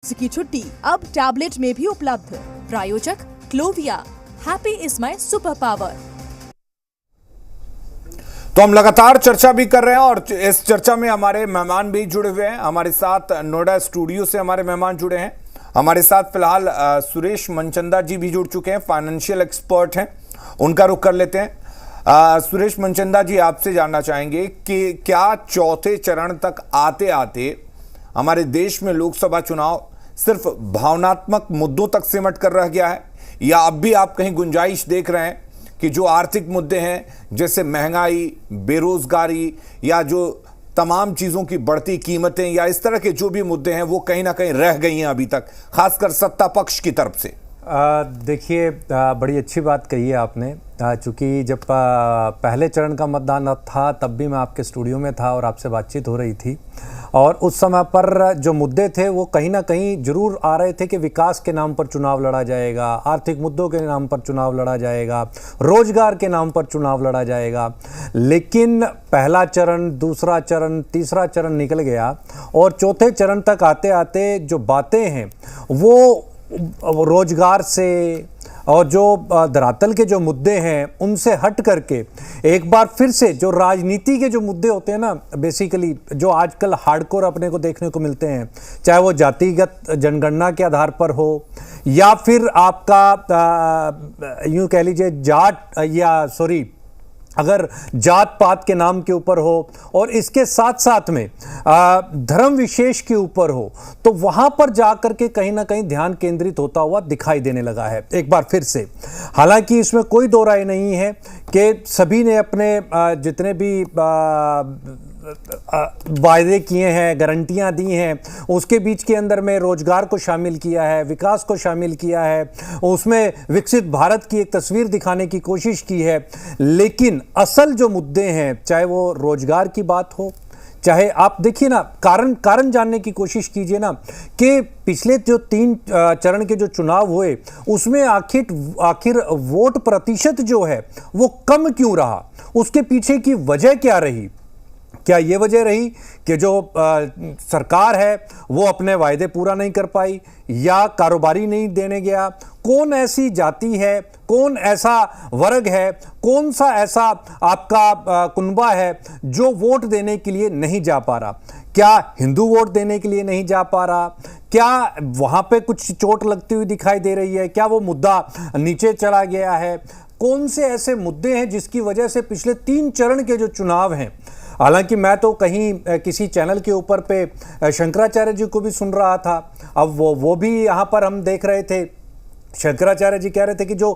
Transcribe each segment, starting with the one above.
की छुट्टी अब टैबलेट में भी उपलब्ध। प्रायोजक Clovia, happy is my super power. तो हम लगातार चर्चा भी कर रहे हैं और इस चर्चा में हमारे मेहमान भी जुड़े हुए हैं। हमारे साथ नोएडा स्टूडियो से हमारे मेहमान जुड़े हैं। हमारे साथ फिलहाल सुरेश मनचंदा जी भी जुड़ चुके हैं, फाइनेंशियल एक्सपर्ट हैं। उनका रुख कर लेते हैं। सुरेश मनचंदा जी, आपसे जानना चाहेंगे कि क्या चौथे चरण तक आते आते हमारे देश में लोकसभा चुनाव सिर्फ भावनात्मक मुद्दों तक सिमट कर रह गया है, या अब भी आप कहीं गुंजाइश देख रहे हैं कि जो आर्थिक मुद्दे हैं जैसे महंगाई, बेरोजगारी या जो तमाम चीजों की बढ़ती कीमतें या इस तरह के जो भी मुद्दे हैं वो कहीं ना कहीं रह गई हैं अभी तक, खासकर सत्ता पक्ष की तरफ से? देखिए, बड़ी अच्छी बात कही है आपने। चूँकि जब पहले चरण का मतदान था तब भी मैं आपके स्टूडियो में था और आपसे बातचीत हो रही थी, और उस समय पर जो मुद्दे थे वो कहीं ना कहीं जरूर आ रहे थे कि विकास के नाम पर चुनाव लड़ा जाएगा, आर्थिक मुद्दों के नाम पर चुनाव लड़ा जाएगा, रोजगार के नाम पर चुनाव लड़ा जाएगा। लेकिन पहला चरण, दूसरा चरण, तीसरा चरण निकल गया और चौथे चरण तक आते आते जो बातें हैं वो रोजगार से और जो धरातल के जो मुद्दे हैं उनसे हट करके एक बार फिर से जो राजनीति के जो मुद्दे होते हैं ना, बेसिकली जो आजकल हार्डकोर अपने को देखने को मिलते हैं, चाहे वो जातिगत जनगणना के आधार पर हो या फिर आपका यूं कह लीजिए अगर जात पात के नाम के ऊपर हो और इसके साथ साथ में धर्म विशेष के ऊपर हो, तो वहां पर जाकर के कहीं ना कहीं ध्यान केंद्रित होता हुआ दिखाई देने लगा है एक बार फिर से। हालांकि इसमें कोई दो राय नहीं है कि सभी ने अपने जितने भी वायदे किए हैं, गारंटियां दी हैं, उसके बीच के अंदर में रोजगार को शामिल किया है, विकास को शामिल किया है, उसमें विकसित भारत की एक तस्वीर दिखाने की कोशिश की है। लेकिन असल जो मुद्दे हैं, चाहे वो रोजगार की बात हो, चाहे आप देखिए ना, कारण जानने की कोशिश कीजिए ना कि पिछले जो 3 चरण के जो चुनाव हुए उसमें आखिर वोट प्रतिशत जो है वो कम क्यों रहा, उसके पीछे की वजह क्या रही? क्या ये वजह रही कि जो सरकार है वो अपने वायदे पूरा नहीं कर पाई या कारोबारी नहीं देने गया? कौन ऐसी जाति है, कौन ऐसा वर्ग है, कौन सा ऐसा आपका कुनबा है जो वोट देने के लिए नहीं जा पा रहा? क्या हिंदू वोट देने के लिए नहीं जा पा रहा? क्या वहां पे कुछ चोट लगती हुई दिखाई दे रही है? क्या वो मुद्दा नीचे चला गया है? कौन से ऐसे मुद्दे हैं जिसकी वजह से पिछले 3 चरण के जो चुनाव हैं, हालांकि मैं तो कहीं किसी चैनल के ऊपर पे शंकराचार्य जी को भी सुन रहा था, अब वो भी यहाँ पर हम देख रहे थे, शंकराचार्य जी कह रहे थे कि जो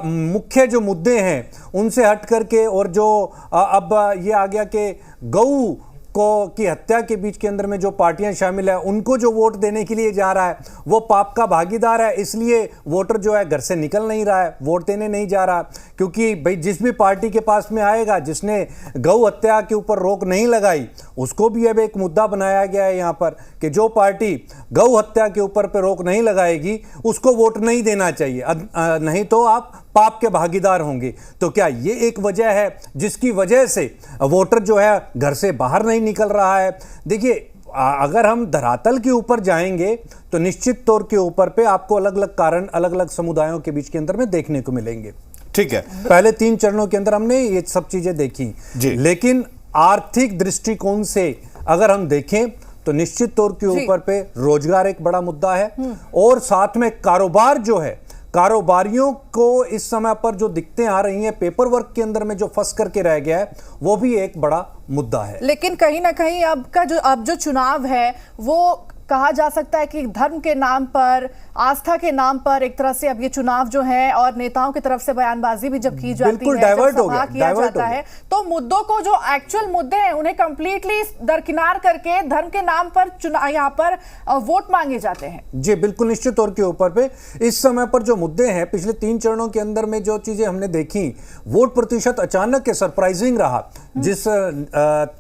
मुख्य जो मुद्दे हैं उनसे हट करके और जो अब ये आ गया कि गऊ की हत्या के बीच के अंदर में जो पार्टियां शामिल है उनको जो वोट देने के लिए जा रहा है वो पाप का भागीदार है, इसलिए वोटर जो है घर से निकल नहीं रहा है, वोट देने नहीं जा रहा, क्योंकि भाई जिस भी पार्टी के पास में आएगा जिसने गौ हत्या के ऊपर रोक नहीं लगाई उसको भी अब एक मुद्दा बनाया गया है यहाँ पर कि जो पार्टी गौ हत्या के ऊपर पे रोक नहीं लगाएगी उसको वोट नहीं देना चाहिए, नहीं तो आप पाप के भागीदार होंगे। तो क्या ये एक वजह है जिसकी वजह से वोटर जो है घर से बाहर नहीं निकल रहा है? देखिए, अगर हम धरातल के ऊपर जाएंगे तो निश्चित तौर के ऊपर पे आपको अलग अलग कारण अलग अलग समुदायों के बीच के अंदर में देखने को मिलेंगे। ठीक है, पहले 3 चरणों के अंदर हमने ये सब चीजें देखी, लेकिन आर्थिक दृष्टिकोण से अगर हम देखें तो निश्चित तौर के ऊपर पे रोजगार एक बड़ा मुद्दा है, और साथ में कारोबार जो है, कारोबारियों को इस समय पर जो दिक्कतें आ रही हैं, पेपर वर्क के अंदर में जो फंस करके रह गया है, वो भी एक बड़ा मुद्दा है। लेकिन कहीं ना कहीं अब जो चुनाव है वो कहा जा सकता है कि धर्म के नाम पर, आस्था के नाम पर एक तरह से अब ये चुनाव जो है, और नेताओं की तरफ से बयानबाजी भी जब की जाती है, डाइवर्ट जब सभा किया जाता है, तो मुद्दों को, जो एक्चुअल मुद्दे हैं उन्हें कंप्लीटली दरकिनार करके धर्म के नाम पर यहाँ पर वोट मांगे जाते हैं। जी बिल्कुल, निश्चित तौर के ऊपर पे इस समय पर जो मुद्दे हैं, पिछले 3 चरणों के अंदर में जो चीजें हमने देखी, वोट प्रतिशत अचानक के सरप्राइजिंग रहा, जिस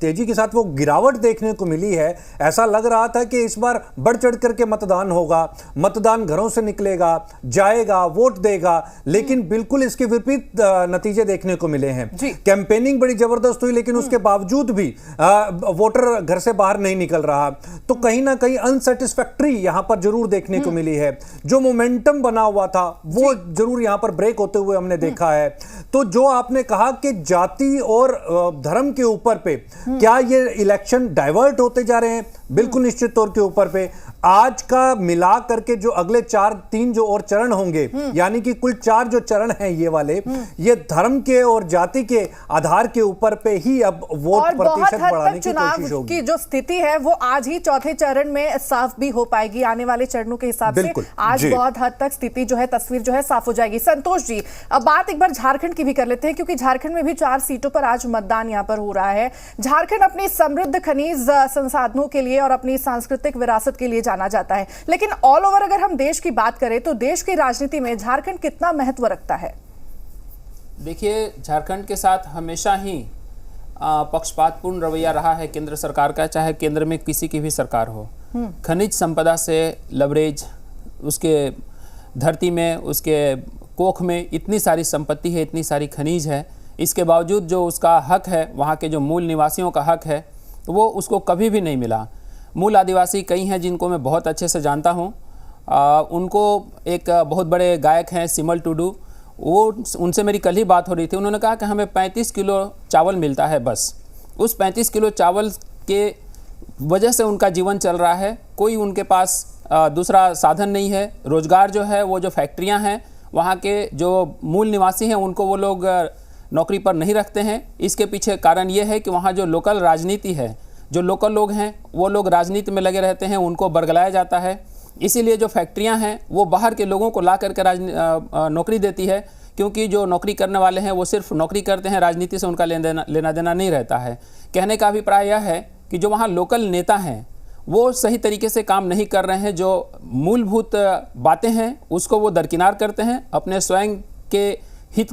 तेजी के साथ वो गिरावट देखने को मिली है, ऐसा लग रहा था कि इस बार बार बढ़ चढ़ करके मतदान होगा, मतदान घरों से निकलेगा, जाएगा, वोट देगा, लेकिन बिल्कुल इसके विपरीत नतीजे देखने को मिले हैं। कैंपेनिंग बड़ी जबरदस्त हुई, लेकिन उसके बावजूद भी वोटर घर से बाहर नहीं निकल रहा। तो कहीं ना कहीं अनसेटिस्फैक्ट्री यहां पर जरूर देखने को मिली है। जो मोमेंटम बना हुआ था वो जरूर यहां पर ब्रेक होते हुए हमने देखा है। तो जो आपने कहा कि जाति और धर्म के ऊपर पे क्या ये इलेक्शन डाइवर्ट होते जा रहे हैं, बिल्कुल निश्चित तौर के ऊपर पे आज का मिला करके जो अगले 3 जो और चरण होंगे, यानी कि कुल 4 जो चरण हैं ये वाले, ये धर्म के और जाति के आधार के ऊपर पे ही अब वोट प्रतिशत बढ़ाने की कोशिश होगी। की जो स्थिति है वो आज ही चौथे चरण में साफ भी हो पाएगी। आने वाले चरणों के हिसाब से आज बहुत हद तक स्थिति जो है, तस्वीर जो है साफ हो जाएगी। संतोष जी, अब बात एक बार झारखंड की भी कर लेते हैं, क्योंकि झारखंड में भी 4 सीटों पर आज मतदान यहां पर हो रहा है। झारखंड अपनी समृद्ध खनिज संसाधनों के लिए और अपनी सांस्कृतिक विरासत के लिए जाना जाता है, लेकिन ऑल ओवर अगर हम देश की बात करें तो देश की राजनीति में झारखंड कितना महत्व रखता है? देखिए, झारखंड के साथ हमेशा ही पक्षपातपूर्ण रवैया रहा है केंद्र सरकार का, चाहे केंद्र में किसी की भी सरकार हो। खनिज संपदा से लवरेज, उसके धरती में, उसके कोख में इतनी सारी संपत्ति है, इतनी सारी खनिज है, इसके बावजूद जो उसका हक है, वहाँ के जो मूल निवासियों का हक है, वो उसको कभी भी नहीं मिला। मूल आदिवासी कई हैं जिनको मैं बहुत अच्छे से जानता हूँ। उनको एक बहुत बड़े गायक हैं सिमल टुडू, वो उनसे मेरी कल ही बात हो रही थी। उन्होंने कहा कि हमें 35 किलो चावल मिलता है बस। उस 35 किलो चावल के वजह से उनका जीवन चल रहा है। कोई उनके पास दूसरा साधन नहीं है। रोज़गार जो है वो जो फैक्ट्रियाँ हैं, वहाँ के जो मूल निवासी हैं उनको वो लोग नौकरी पर नहीं रखते हैं। इसके पीछे कारण ये है कि वहाँ जो लोकल राजनीति है, जो लोकल लोग हैं वो लोग राजनीति में लगे रहते हैं, उनको बरगलाया जाता है। इसीलिए जो फैक्ट्रियां हैं वो बाहर के लोगों को ला करके नौकरी देती है, क्योंकि जो नौकरी करने वाले हैं वो सिर्फ नौकरी करते हैं, राजनीति से उनका लेना देना नहीं रहता है। कहने का अभिप्राय यह है कि जो वहाँ लोकल नेता हैं वो सही तरीके से काम नहीं कर रहे हैं। जो मूलभूत बातें हैं उसको वो दरकिनार करते हैं, अपने स्वयं के हित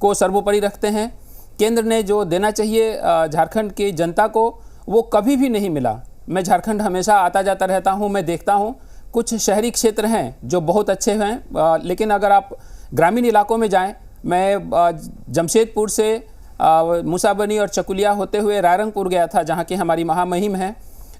को सर्वोपरि रखते हैं। केंद्र ने जो देना चाहिए झारखंड की जनता को वो कभी भी नहीं मिला। मैं झारखंड हमेशा आता जाता रहता हूँ, मैं देखता हूँ कुछ शहरी क्षेत्र हैं जो बहुत अच्छे हैं, लेकिन अगर आप ग्रामीण इलाकों में जाएं, मैं जमशेदपुर से मूसाबनी और चकुलिया होते हुए रायरंगपुर गया था, जहाँ की हमारी महामहिम है।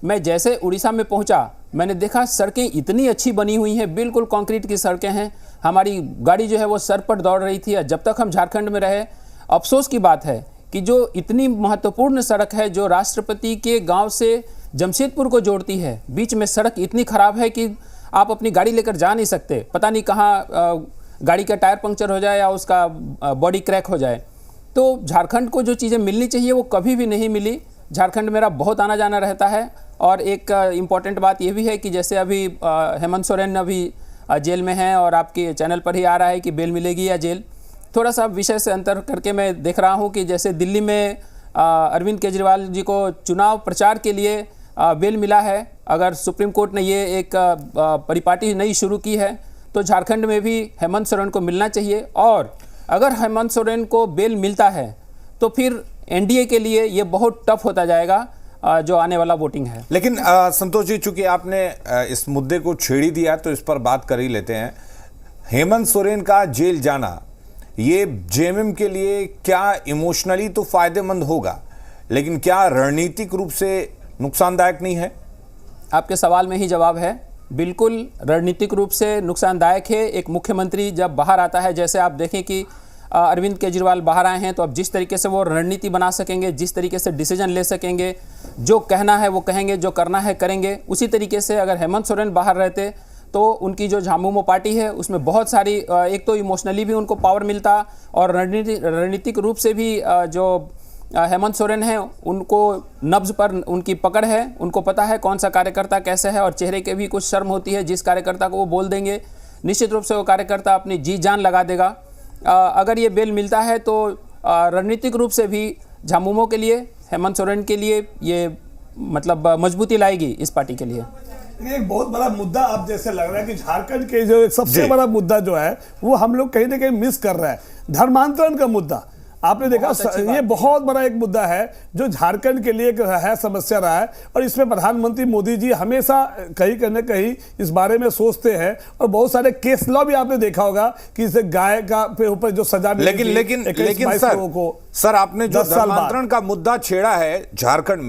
मैं जैसे उड़ीसा में पहुँचा, मैंने देखा सड़कें इतनी अच्छी बनी हुई हैं, बिल्कुल कंक्रीट की सड़कें हैं। हमारी गाड़ी जो है वो सर पर दौड़ रही थी। जब तक हम झारखंड में रहे, अफसोस की बात है कि जो इतनी महत्वपूर्ण सड़क है जो राष्ट्रपति के गांव से जमशेदपुर को जोड़ती है, बीच में सड़क इतनी ख़राब है कि आप अपनी गाड़ी लेकर जा नहीं सकते। पता नहीं कहाँ गाड़ी का टायर पंक्चर हो जाए या उसका बॉडी क्रैक हो जाए। तो झारखंड को जो चीज़ें मिलनी चाहिए वो कभी भी नहीं मिली। झारखंड मेरा बहुत आना जाना रहता है। और एक इम्पॉर्टेंट बात ये भी है कि जैसे अभी हेमंत सोरेन अभी जेल में हैं और आपके चैनल पर ही आ रहा है कि बेल मिलेगी या जेल। थोड़ा सा विषय से अंतर करके मैं देख रहा हूँ कि जैसे दिल्ली में अरविंद केजरीवाल जी को चुनाव प्रचार के लिए बेल मिला है। अगर सुप्रीम कोर्ट ने ये एक परिपाटी नई शुरू की है तो झारखंड में भी हेमंत सोरेन को मिलना चाहिए। और अगर हेमंत सोरेन को बेल मिलता है तो फिर एनडीए के लिए ये बहुत टफ होता जाएगा जो आने वाला वोटिंग है। लेकिन संतोष जी, चूंकि आपने इस मुद्दे को छेड़ ही दिया तो इस पर बात कर ही लेते हैं। हेमंत सोरेन का जेल जाना ये जेएमएम के लिए क्या इमोशनली तो फायदेमंद होगा, लेकिन क्या रणनीतिक रूप से नुकसानदायक नहीं है? आपके सवाल में ही जवाब है। बिल्कुल रणनीतिक रूप से नुकसानदायक है। एक मुख्यमंत्री जब बाहर आता है, जैसे आप देखें कि अरविंद केजरीवाल बाहर आए हैं, तो अब जिस तरीके से वो रणनीति बना सकेंगे, जिस तरीके से डिसीजन ले सकेंगे, जो कहना है वो कहेंगे, जो करना है करेंगे, उसी तरीके से अगर हेमंत सोरेन बाहर रहते तो उनकी जो झामुमो पार्टी है उसमें बहुत सारी, एक तो इमोशनली भी उनको पावर मिलता और रणनीतिक रूप से भी जो हेमंत सोरेन है उनको नब्ज पर उनकी पकड़ है। उनको पता है कौन सा कार्यकर्ता कैसे है और चेहरे के भी कुछ शर्म होती है। जिस कार्यकर्ता को वो बोल देंगे निश्चित रूप से वो कार्यकर्ता अपनी जी जान लगा देगा। अगर ये बेल मिलता है तो रणनीतिक रूप से भी झामुमो के लिए, हेमंत सोरेन के लिए ये मतलब मजबूती लाएगी इस पार्टी के लिए। एक बहुत बड़ा मुद्दा आप जैसे लग रहा है कि झारखंड के जो सबसे बड़ा मुद्दा जो है वो हम लोग कहीं ना कहीं मिस कर रहे हैं, धर्मांतरण का मुद्दा। आपने देखा बहुत अच्छी बात ये बहुत बड़ा एक मुद्दा है जो झारखंड के लिए एक है समस्या रहा है, और इसमें प्रधानमंत्री मोदी जी हमेशा कहीं न कहीं इस बारे में सोचते हैं, और बहुत सारे केस लॉ भी आपने देखा होगा कि इसे गाय का पे ऊपर जो सजा मिली थी, लेकिन 21-22 लोगों को सर आपने जो 10 साल बाद। धर्मांतरण का मुद्दा छेड़ा है झारखंड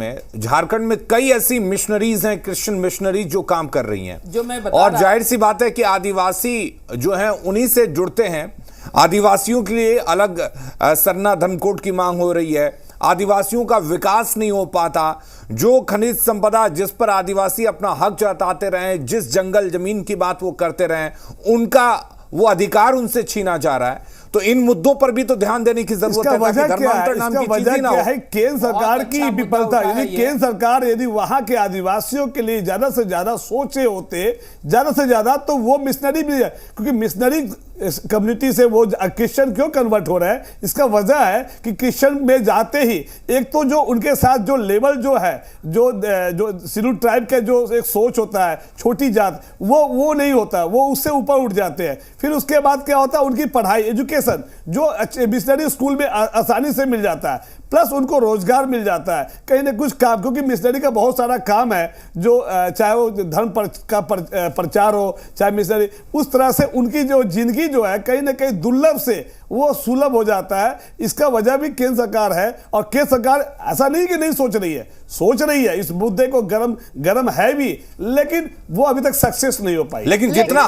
में कई ऐसी मिशनरीज हैं, क्रिश्चियन मिशनरीज जो काम कर रही हैं, जो मैं बता और रहा- जाहिर सी बात है कि आदिवासी जो हैं उन्हीं से जुड़ते हैं। आदिवासियों के लिए अलग सरना धर्म कोड की मांग हो रही है, आदिवासियों का विकास नहीं हो पाता, जो खनिज संपदा जिस पर आदिवासी अपना हक जताते रहे, जिस जंगल जमीन की बात वो करते रहे, उनका वो अधिकार उनसे छीना जा रहा है। तो इन मुद्दों पर भी तो ध्यान देने की जरूरत इसका है वजह ताकि क्या है? धर्मांतरण नाम इसका की चीज वजह ही ना क्या हो। है? केंद्र सरकार बहुत की अच्छा मुद्दा विफलता, उठाया यदि ये। केंद्र सरकार यदि वहां के आदिवासियों के लिए ज्यादा से ज्यादा सोचे होते, ज्यादा से ज्यादा, तो वो मिशनरी भी है, क्योंकि मिशनरी कम्युनिटी से वो क्रिश्चियन क्यों कन्वर्ट हो रहे हैं? इसका वजह है कि क्रिश्चियन में जाते ही एक तो जो उनके साथ जो लेवल जो है, जो शेड्यूल ट्राइब का जो एक सोच होता है, छोटी जात, वो नहीं होता, वो उससे ऊपर उठ जाते हैं। फिर उसके बाद क्या होता है, उनकी पढ़ाई, एजुकेशन जो मिशनरी स्कूल में आसानी से मिल जाता है, प्लस उनको रोजगार मिल जाता है कहीं ना कुछ काम, क्योंकि मिशनरी का बहुत सारा काम है, जो चाहे वो धर्म का प्रचार हो, चाहे मिशनरी, उस तरह से उनकी जो जिंदगी जो है कहीं ना कहीं दुर्लभ से वो सुलभ हो जाता है। इसका वजह भी केंद्र सरकार है, और केंद्र सरकार ऐसा नहीं कि नहीं सोच रही है, सोच रही है, इस मुद्दे को गरम है भी, लेकिन वो अभी तक सक्सेस नहीं हो पाई। लेकिन जितना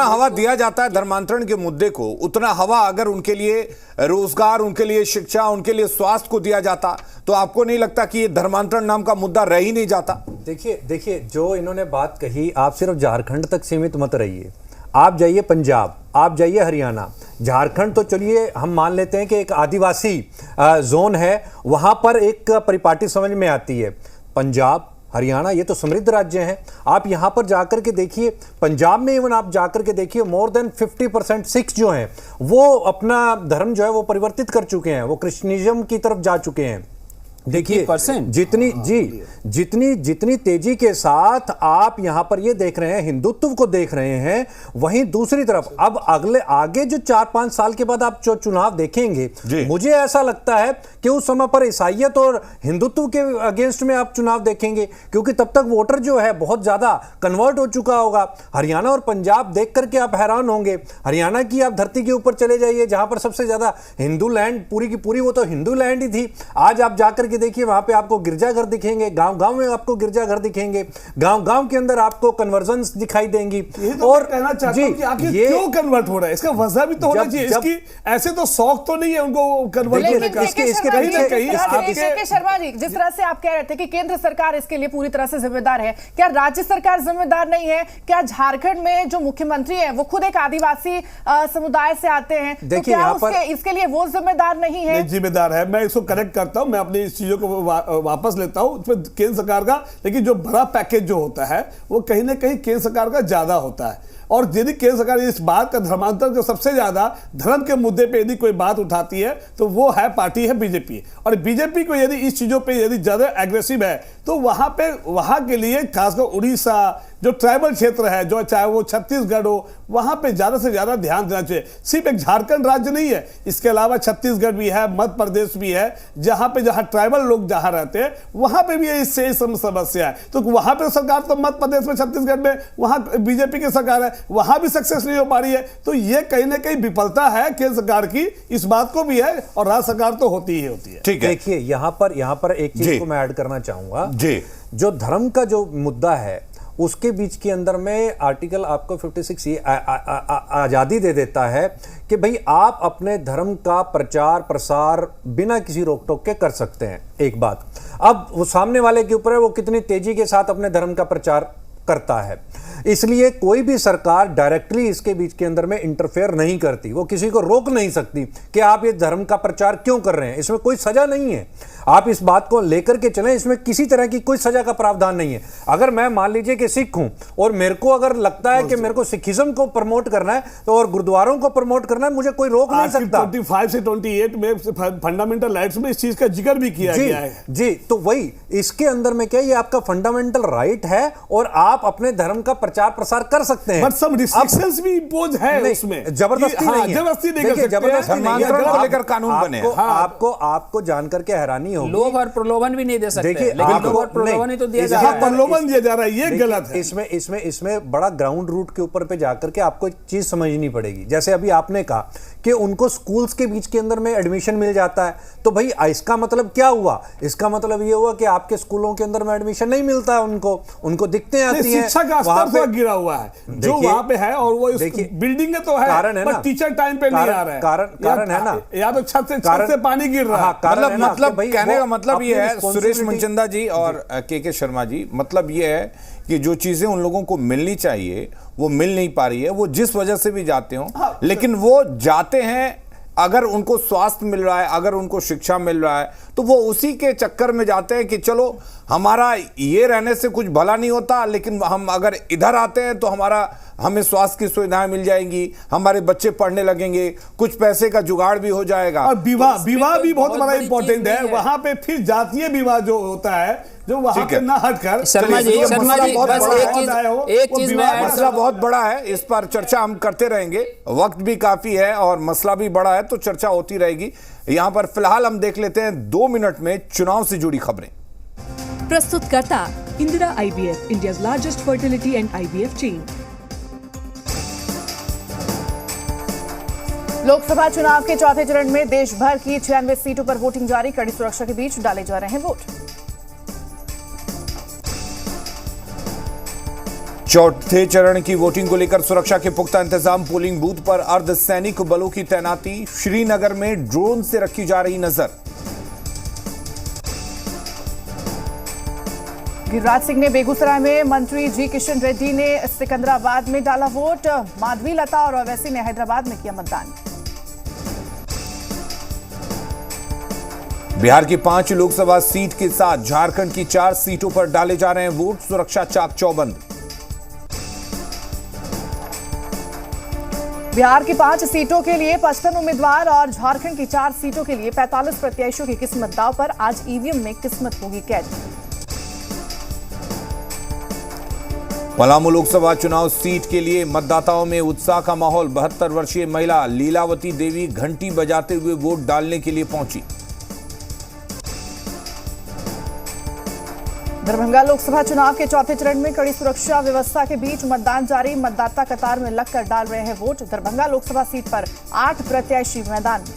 हवा दिया जाता है धर्मांतरण के मुद्दे को, उतना हवा अगर उनके लिए रोजगार, उनके लिए शिक्षा, उनके लिए स्वास्थ्य को दिया जाता, तो आपको नहीं लगता कि ये धर्मांतरण नाम का मुद्दा रह ही नहीं जाता? देखिए जो इन्होंने बात कही, आप सिर्फ झारखंड तक सीमित मत रहिए, आप जाइए पंजाब, आप जाइए हरियाणा, झारखंड तो चलिए हम मान लेते हैं कि एक आदिवासी जोन है, वहां पर एक परिपाटी समझ में आती है। पंजाब, हरियाणा ये तो समृद्ध राज्य हैं। आप यहां पर जाकर के देखिए, पंजाब में इवन आप जाकर के देखिए, मोर देन 50% सिख्स जो हैं वो अपना धर्म जो है वो परिवर्तित कर चुके हैं, वो क्रिश्चियनिज्म की तरफ जा चुके हैं। देखिए जितनी तेजी के साथ आप यहां पर ये देख रहे हैं, हिंदुत्व को देख रहे हैं, वहीं दूसरी तरफ अब आगे जो 4-5 साल के बाद आप जो चुनाव देखेंगे, मुझे ऐसा लगता है कि उस समय पर ईसाईयत और हिंदुत्व के अगेंस्ट में आप चुनाव देखेंगे, क्योंकि तब तक वोटर जो है बहुत ज्यादा कन्वर्ट हो चुका होगा। हरियाणा और पंजाब देख करके आप हैरान होंगे। हरियाणा की आप धरती के ऊपर चले जाइए, जहां पर सबसे ज्यादा हिंदू लैंड, पूरी की पूरी वो तो हिंदू लैंड ही थी। आज आप जाकर देखिए वहां पे आपको गिरजाघर दिखेंगे, गांव-गांव में आपको गिरजाघर दिखेंगे, गांव-गांव के अंदर आपको कन्वर्जन्स दिखाई देंगी। तो और कहना चाहता हूं कि आखिर क्यों कन्वर्ट हो रहा है, इसका वजह भी तो होना चाहिए। इसकी ऐसे तो शौक तो नहीं है उनको कन्वर्ट होने का। के शर्मा जी, जिस तरह से आप कह रहे थे कि केंद्र सरकार इसके लिए पूरी तरह से जिम्मेदार है, क्या राज्य सरकार जिम्मेदार नहीं है? क्या झारखंड में जो मुख्यमंत्री है वो खुद एक आदिवासी समुदाय से आते हैं, तो क्या इसके लिए वो जिम्मेदार नहीं है? जिम्मेदार है। मैं इसको करेक्ट करता हूं, मैं अपनी इस चीजों को वापस लेता हूं उसमें केंद्र सरकार का, लेकिन जो बड़ा पैकेज जो होता है वो कहीं ना कहीं केंद्र सरकार का ज्यादा होता है। और यदि केंद्र सरकार इस बात का धर्मांतरण जो सबसे ज्यादा धर्म के मुद्दे पे यदि कोई बात उठाती है तो वो है पार्टी है बीजेपी, और बीजेपी को यदि इस चीजों पे यदि ज्यादा एग्रेसिव है तो वहां के लिए खासकर उड़ीसा जो ट्राइबल क्षेत्र है, जो चाहे वो छत्तीसगढ़ हो, वहां पे ज्यादा से ज्यादा ध्यान देना चाहिए। सिर्फ एक झारखंड राज्य नहीं है, इसके अलावा छत्तीसगढ़ भी है, मध्य प्रदेश भी है, जहां ट्राइबल लोग जहां रहते हैं वहां पे भी इससे समस्या है। तो वहां पे सरकार तो मध्य प्रदेश में, छत्तीसगढ़ में वहां बीजेपी की सरकार है, वहां भी सक्सेस नहीं हो पा रही है। तो ये कहीं ना कहीं विफलता है केंद्र सरकार की, इस बात को भी है, और राज्य सरकार तो होती ही होती है। ठीक है, देखिए यहां पर एक चीज को मैं ऐड करना चाहूंगा जी, जो धर्म का जो मुद्दा है उसके बीच के अंदर में आर्टिकल आपको 56 ये आजादी दे देता है कि भाई आप अपने धर्म का प्रचार प्रसार बिना किसी रोक टोक के कर सकते हैं। एक बात, अब वो सामने वाले के ऊपर है वो कितनी तेजी के साथ अपने धर्म का प्रचार करता है, इसलिए कोई भी सरकार डायरेक्टली इसके बीच के अंदर में इंटरफेयर नहीं करती, वो किसी को रोक नहीं सकती कि आप ये धर्म का प्रचार क्यों कर रहे हैं। इसमें कोई सजा नहीं है, आप इस बात को लेकर के चलें, इसमें किसी तरह की कोई सजा का प्रावधान नहीं है। अगर मैं मान लीजिए कि सिख हूं और मेरे को अगर लगता है कि मेरे को सिखिज्म को प्रमोट करना है तो और गुरुद्वारों को प्रमोट करना है, मुझे कोई रोक नहीं सकता। 25 से 28 में फंडामेंटल राइट्स में इस चीज का जिक्र भी किया गया है। जी, तो वही इसके अंदर में क्या, ये आपका फंडामेंटल राइट है और आप आप अपने धर्म का प्रचार प्रसार कर सकते हैं, बट सब रिस्ट्रिक्शंस भी इम्पोज है उसमें, जबरदस्ती नहीं है। जबरदस्ती नहीं कर देखिए, सकते, जबरदस्ती नहीं है। धर्मांतरण को लेकर कानून बने हैं। आपको जानकर के हैरानी होगी। लोभ और प्रलोभन भी नहीं दे सकते, देखिए, लेकिन लोभ और प्रलोभन ही तो दिया जा रहा है। प्रलोभन दिया जा रहा है, ये गलत है। इसमें बड़ा ग्राउंड रूट के ऊपर पे जाकर के आपको एक चीज समझनी पड़ेगी। जैसे अभी आपने कहा कि उनको स्कूल्स के बीच के अंदर में एडमिशन मिल जाता है, तो भाई इसका मतलब क्या हुआ? इसका मतलब ये हुआ कि आपके स्कूलों के अंदर में एडमिशन नहीं मिलता है उनको दिक्कतें आती हैं। शिक्षा का स्तर थोड़ा गिरा हुआ है जो वहां पे है, और वो बिल्डिंग तो है, कारण है ना, टीचर टाइम पे नहीं आ रहा है। कारण है ना, या तो छत से पानी गिर रहा है। मतलब कहने का मतलब ये है सुरेश मनचंदा जी और के शर्मा जी, मतलब ये है कि जो चीजें उन लोगों को मिलनी चाहिए वो मिल नहीं पा रही है, वो जिस वजह से भी जाते हो, लेकिन वो जाते हैं, अगर उनको स्वास्थ्य मिल रहा है, अगर उनको शिक्षा मिल रहा है, तो वो उसी के चक्कर में जाते हैं कि चलो हमारा ये रहने से कुछ भला नहीं होता, लेकिन हम अगर इधर आते हैं तो हमें स्वास्थ्य की सुविधाएं मिल जाएंगी, हमारे बच्चे पढ़ने लगेंगे, कुछ पैसे का जुगाड़ भी हो जाएगा। और विवाह भी बहुत बड़ा इंपॉर्टेंट है वहां पे। फिर जातीय विवाह जो होता है, जो वहां पे ना हटकर, शर्मा जी बस एक चीज में मसला बहुत बड़ा है, इस पर चर्चा हम करते रहेंगे, वक्त भी काफी है और मसला भी बड़ा है, तो चर्चा होती रहेगी। यहां पर फिलहाल हम देख लेते हैं 2 मिनट में चुनाव से जुड़ी खबरें। प्रस्तुतकर्ता Indira IVF, India's largest fertility and IVF chain. Lok Sabha चुनाव के चौथे चरण में देश भर की 96 सीटों पर वोटिंग जारी, कड़ी सुरक्षा के बीच डाले जा रहे हैं वोट। चौथे चरण की वोटिंग को लेकर सुरक्षा के पुख्ता इंतजाम, पोलिंग बूथ पर अर्धसैनिक बलों की तैनाती, श्रीनगर में ड्रोन से रखी जा रही नजर। गिरिराज सिंह ने बेगूसराय में, मंत्री जी किशन रेड्डी ने सिकंदराबाद में डाला वोट, माधवी लता और ओवैसी ने हैदराबाद में किया मतदान। बिहार की 5 लोकसभा सीट के साथ झारखंड की 4 सीटों पर डाले जा रहे हैं वोट, सुरक्षा चाक चौबंद। बिहार की 5 सीटों के लिए 55 उम्मीदवार और झारखंड की 4 सीटों के लिए 45 प्रत्याशियों की किस्मत दांव पर, आज ईवीएम में किस्मत होगी कैद। पलामू लोकसभा चुनाव सीट के लिए मतदाताओं में उत्साह का माहौल, 72 वर्षीय महिला लीलावती देवी घंटी बजाते हुए वोट डालने के लिए पहुंची। दरभंगा लोकसभा चुनाव के चौथे चरण में कड़ी सुरक्षा व्यवस्था के बीच मतदान जारी, मतदाता कतार में लगकर डाल रहे हैं वोट। दरभंगा लोकसभा सीट पर 8 प्रत्याशी मैदान में।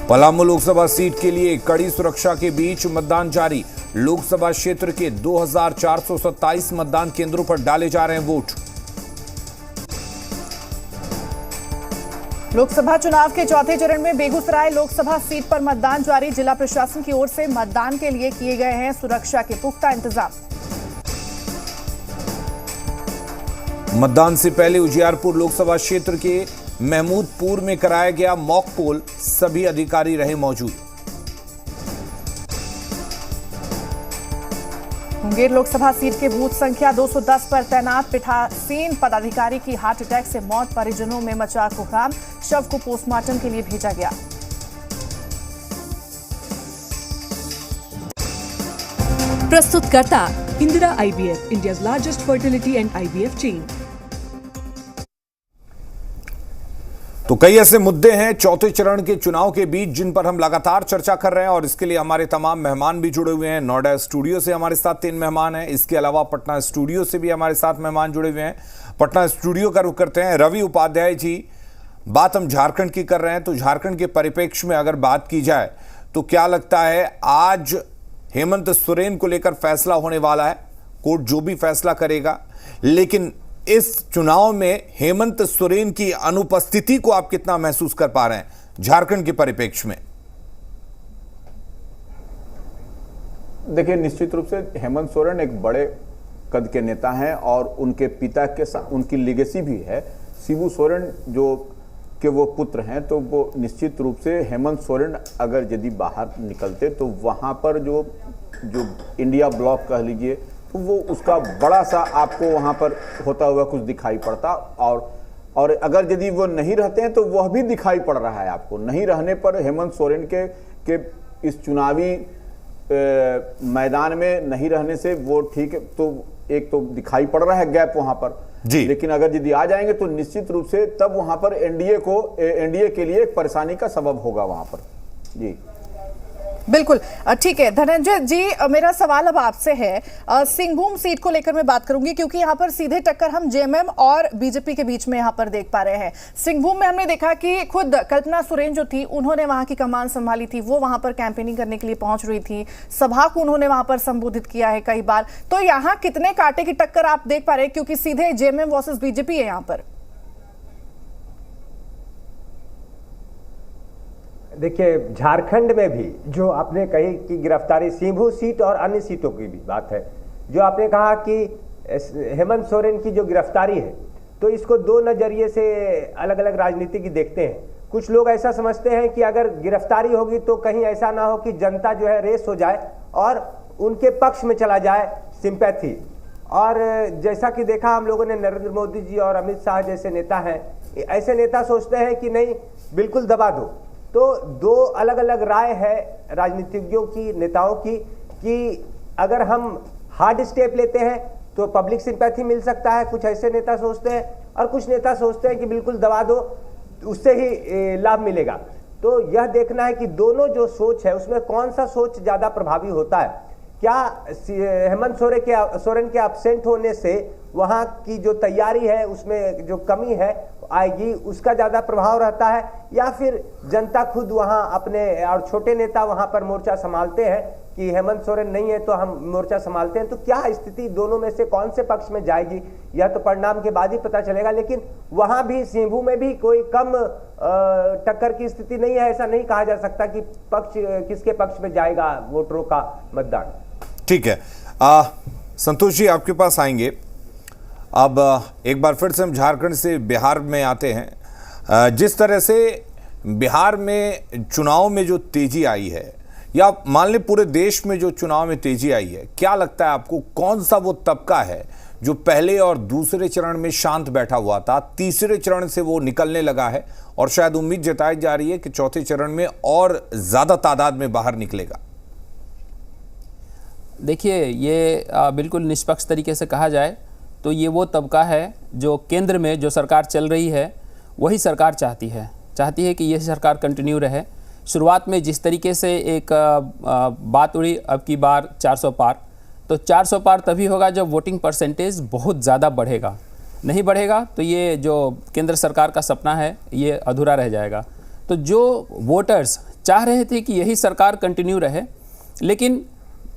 पलामू लोकसभा सीट के लिए कड़ी सुरक्षा के बीच मतदान जारी, लोकसभा क्षेत्र के 2427 मतदान केंद्रों पर डाले जा रहे हैं वोट। लोकसभा चुनाव के चौथे चरण में बेगूसराय लोकसभा सीट पर मतदान जारी, जिला प्रशासन की ओर से मतदान के लिए किए गए हैं सुरक्षा के पुख्ता इंतजाम। मतदान से पहले उजियारपुर लोकसभा क्षेत्र के महमूदपुर में कराया गया मॉक पोल, सभी अधिकारी रहे मौजूद। मुंगेर लोकसभा सीट के बूथ संख्या 210 पर तैनात पीठासीन पदाधिकारी की हार्ट अटैक से मौत, परिजनों में मचा कोहराम, शव को पोस्टमार्टम के लिए भेजा गया। प्रस्तुतकर्ता Indira IVF, India's largest fertility and IVF chain. तो कई ऐसे मुद्दे हैं चौथे चरण के चुनाव के बीच जिन पर हम लगातार चर्चा कर रहे हैं और इसके लिए हमारे तमाम मेहमान भी जुड़े हुए हैं। नोएडा स्टूडियो से हमारे साथ 3 मेहमान हैं, इसके अलावा पटना स्टूडियो से भी हमारे साथ मेहमान जुड़े हुए हैं। पटना स्टूडियो का रुख करते हैं। रवि उपाध्याय जी, बात हम झारखंड की कर रहे हैं, तो झारखंड के परिप्रेक्ष्य में अगर बात की जाए तो क्या लगता है आज हेमंत सोरेन को लेकर फैसला होने वाला है, कोर्ट जो भी फैसला करेगा, लेकिन इस चुनाव में हेमंत सोरेन की अनुपस्थिति को आप कितना महसूस कर पा रहे हैं झारखंड के परिप्रेक्ष्य में? देखिए, निश्चित रूप से हेमंत सोरेन एक बड़े कद के नेता हैं और उनके पिता के साथ उनकी लीगेसी भी है। शिबू सोरेन जो के वो पुत्र हैं, तो वो निश्चित रूप से हेमंत सोरेन अगर यदि बाहर निकलते तो वहाँ पर जो इंडिया ब्लॉक कह लीजिए, तो वो उसका बड़ा सा आपको वहाँ पर होता हुआ कुछ दिखाई पड़ता। और अगर यदि वो नहीं रहते हैं तो वह भी दिखाई पड़ रहा है आपको। नहीं रहने पर हेमंत सोरेन के इस चुनावी मैदान में नहीं रहने से वो ठीक है, तो एक तो दिखाई पड़ रहा है गैप वहां पर जी। लेकिन अगर यदि आ जाएंगे तो निश्चित रूप से तब वहां पर एनडीए के लिए एक परेशानी का सबब होगा वहां पर। जी बिल्कुल ठीक है धनंजय जी, मेरा सवाल अब आपसे है, सिंहभूम सीट को लेकर मैं बात करूंगी क्योंकि यहाँ पर सीधे टक्कर हम जेएमएम और बीजेपी के बीच में यहाँ पर देख पा रहे हैं। सिंहभूम में हमने देखा कि खुद कल्पना सोरेन जो थी उन्होंने वहां की कमान संभाली थी, वो वहां पर कैंपेनिंग करने के लिए पहुंच रही थी, सभा को उन्होंने वहां पर संबोधित किया है कई बार। तो यहाँ कितने कांटे की टक्कर आप देख पा रहे हैं, क्योंकि सीधे जेएमएम वर्सेस बीजेपी है यहाँ पर? देखिए, झारखंड में भी जो आपने कही कि गिरफ्तारी, सिंहभूम सीट और अन्य सीटों की भी बात है, जो आपने कहा कि हेमंत सोरेन की जो गिरफ्तारी है, तो इसको दो नजरिए से अलग अलग राजनीति की देखते हैं। कुछ लोग ऐसा समझते हैं कि अगर गिरफ्तारी होगी तो कहीं ऐसा ना हो कि जनता जो है रेस हो जाए और उनके पक्ष में चला जाए सिंपैथी। और जैसा कि देखा हम लोगों ने, नरेंद्र मोदी जी और अमित शाह जैसे नेता हैं, ऐसे नेता सोचते हैं कि नहीं बिल्कुल दबा दो। तो दो अलग अलग राय है राजनीतिज्ञों की, नेताओं की, कि अगर हम हार्ड स्टेप लेते हैं तो पब्लिक सिंपैथी मिल सकता है, कुछ ऐसे नेता सोचते हैं, और कुछ नेता सोचते हैं कि बिल्कुल दबा दो, उससे ही लाभ मिलेगा। तो यह देखना है कि दोनों जो सोच है उसमें कौन सा सोच ज्यादा प्रभावी होता है। क्या हेमंत सोरेन के एब्सेंट होने से वहां की जो तैयारी है उसमें जो कमी है आएगी, उसका ज्यादा प्रभाव रहता है, या फिर जनता खुद वहां अपने, और छोटे नेता वहां पर मोर्चा संभालते हैं कि हेमंत सोरेन नहीं है तो हम मोर्चा संभालते हैं। तो क्या स्थिति दोनों में से कौन से पक्ष में जाएगी, यह तो परिणाम के बाद ही पता चलेगा। लेकिन वहां भी सिंहभूम में भी कोई कम टक्कर की स्थिति नहीं है। ऐसा नहीं कहा जा सकता कि पक्ष किसके पक्ष में जाएगा वोटरों का मतदान। ठीक है, संतोष जी आपके पास आएंगे। अब एक बार फिर से हम झारखंड से बिहार में आते हैं। जिस तरह से बिहार में चुनाव में जो तेजी आई है, या मान लें पूरे देश में जो चुनाव में तेजी आई है, क्या लगता है आपको कौन सा वो तबका है जो पहले और दूसरे चरण में शांत बैठा हुआ था, तीसरे चरण से वो निकलने लगा है, और शायद उम्मीद जताई जा रही है कि चौथे चरण में और ज्यादा तादाद में बाहर निकलेगा? देखिए, ये बिल्कुल निष्पक्ष तरीके से कहा जाए तो ये वो तबका है जो केंद्र में जो सरकार चल रही है वही सरकार चाहती है कि ये सरकार कंटिन्यू रहे। शुरुआत में जिस तरीके से एक बात उड़ी अब की बार 400 पार, तो 400 पार तभी होगा जब वोटिंग परसेंटेज बहुत ज़्यादा बढ़ेगा। नहीं बढ़ेगा तो ये जो केंद्र सरकार का सपना है ये अधूरा रह जाएगा। तो जो वोटर्स चाह रहे थे कि यही सरकार कंटिन्यू रहे, लेकिन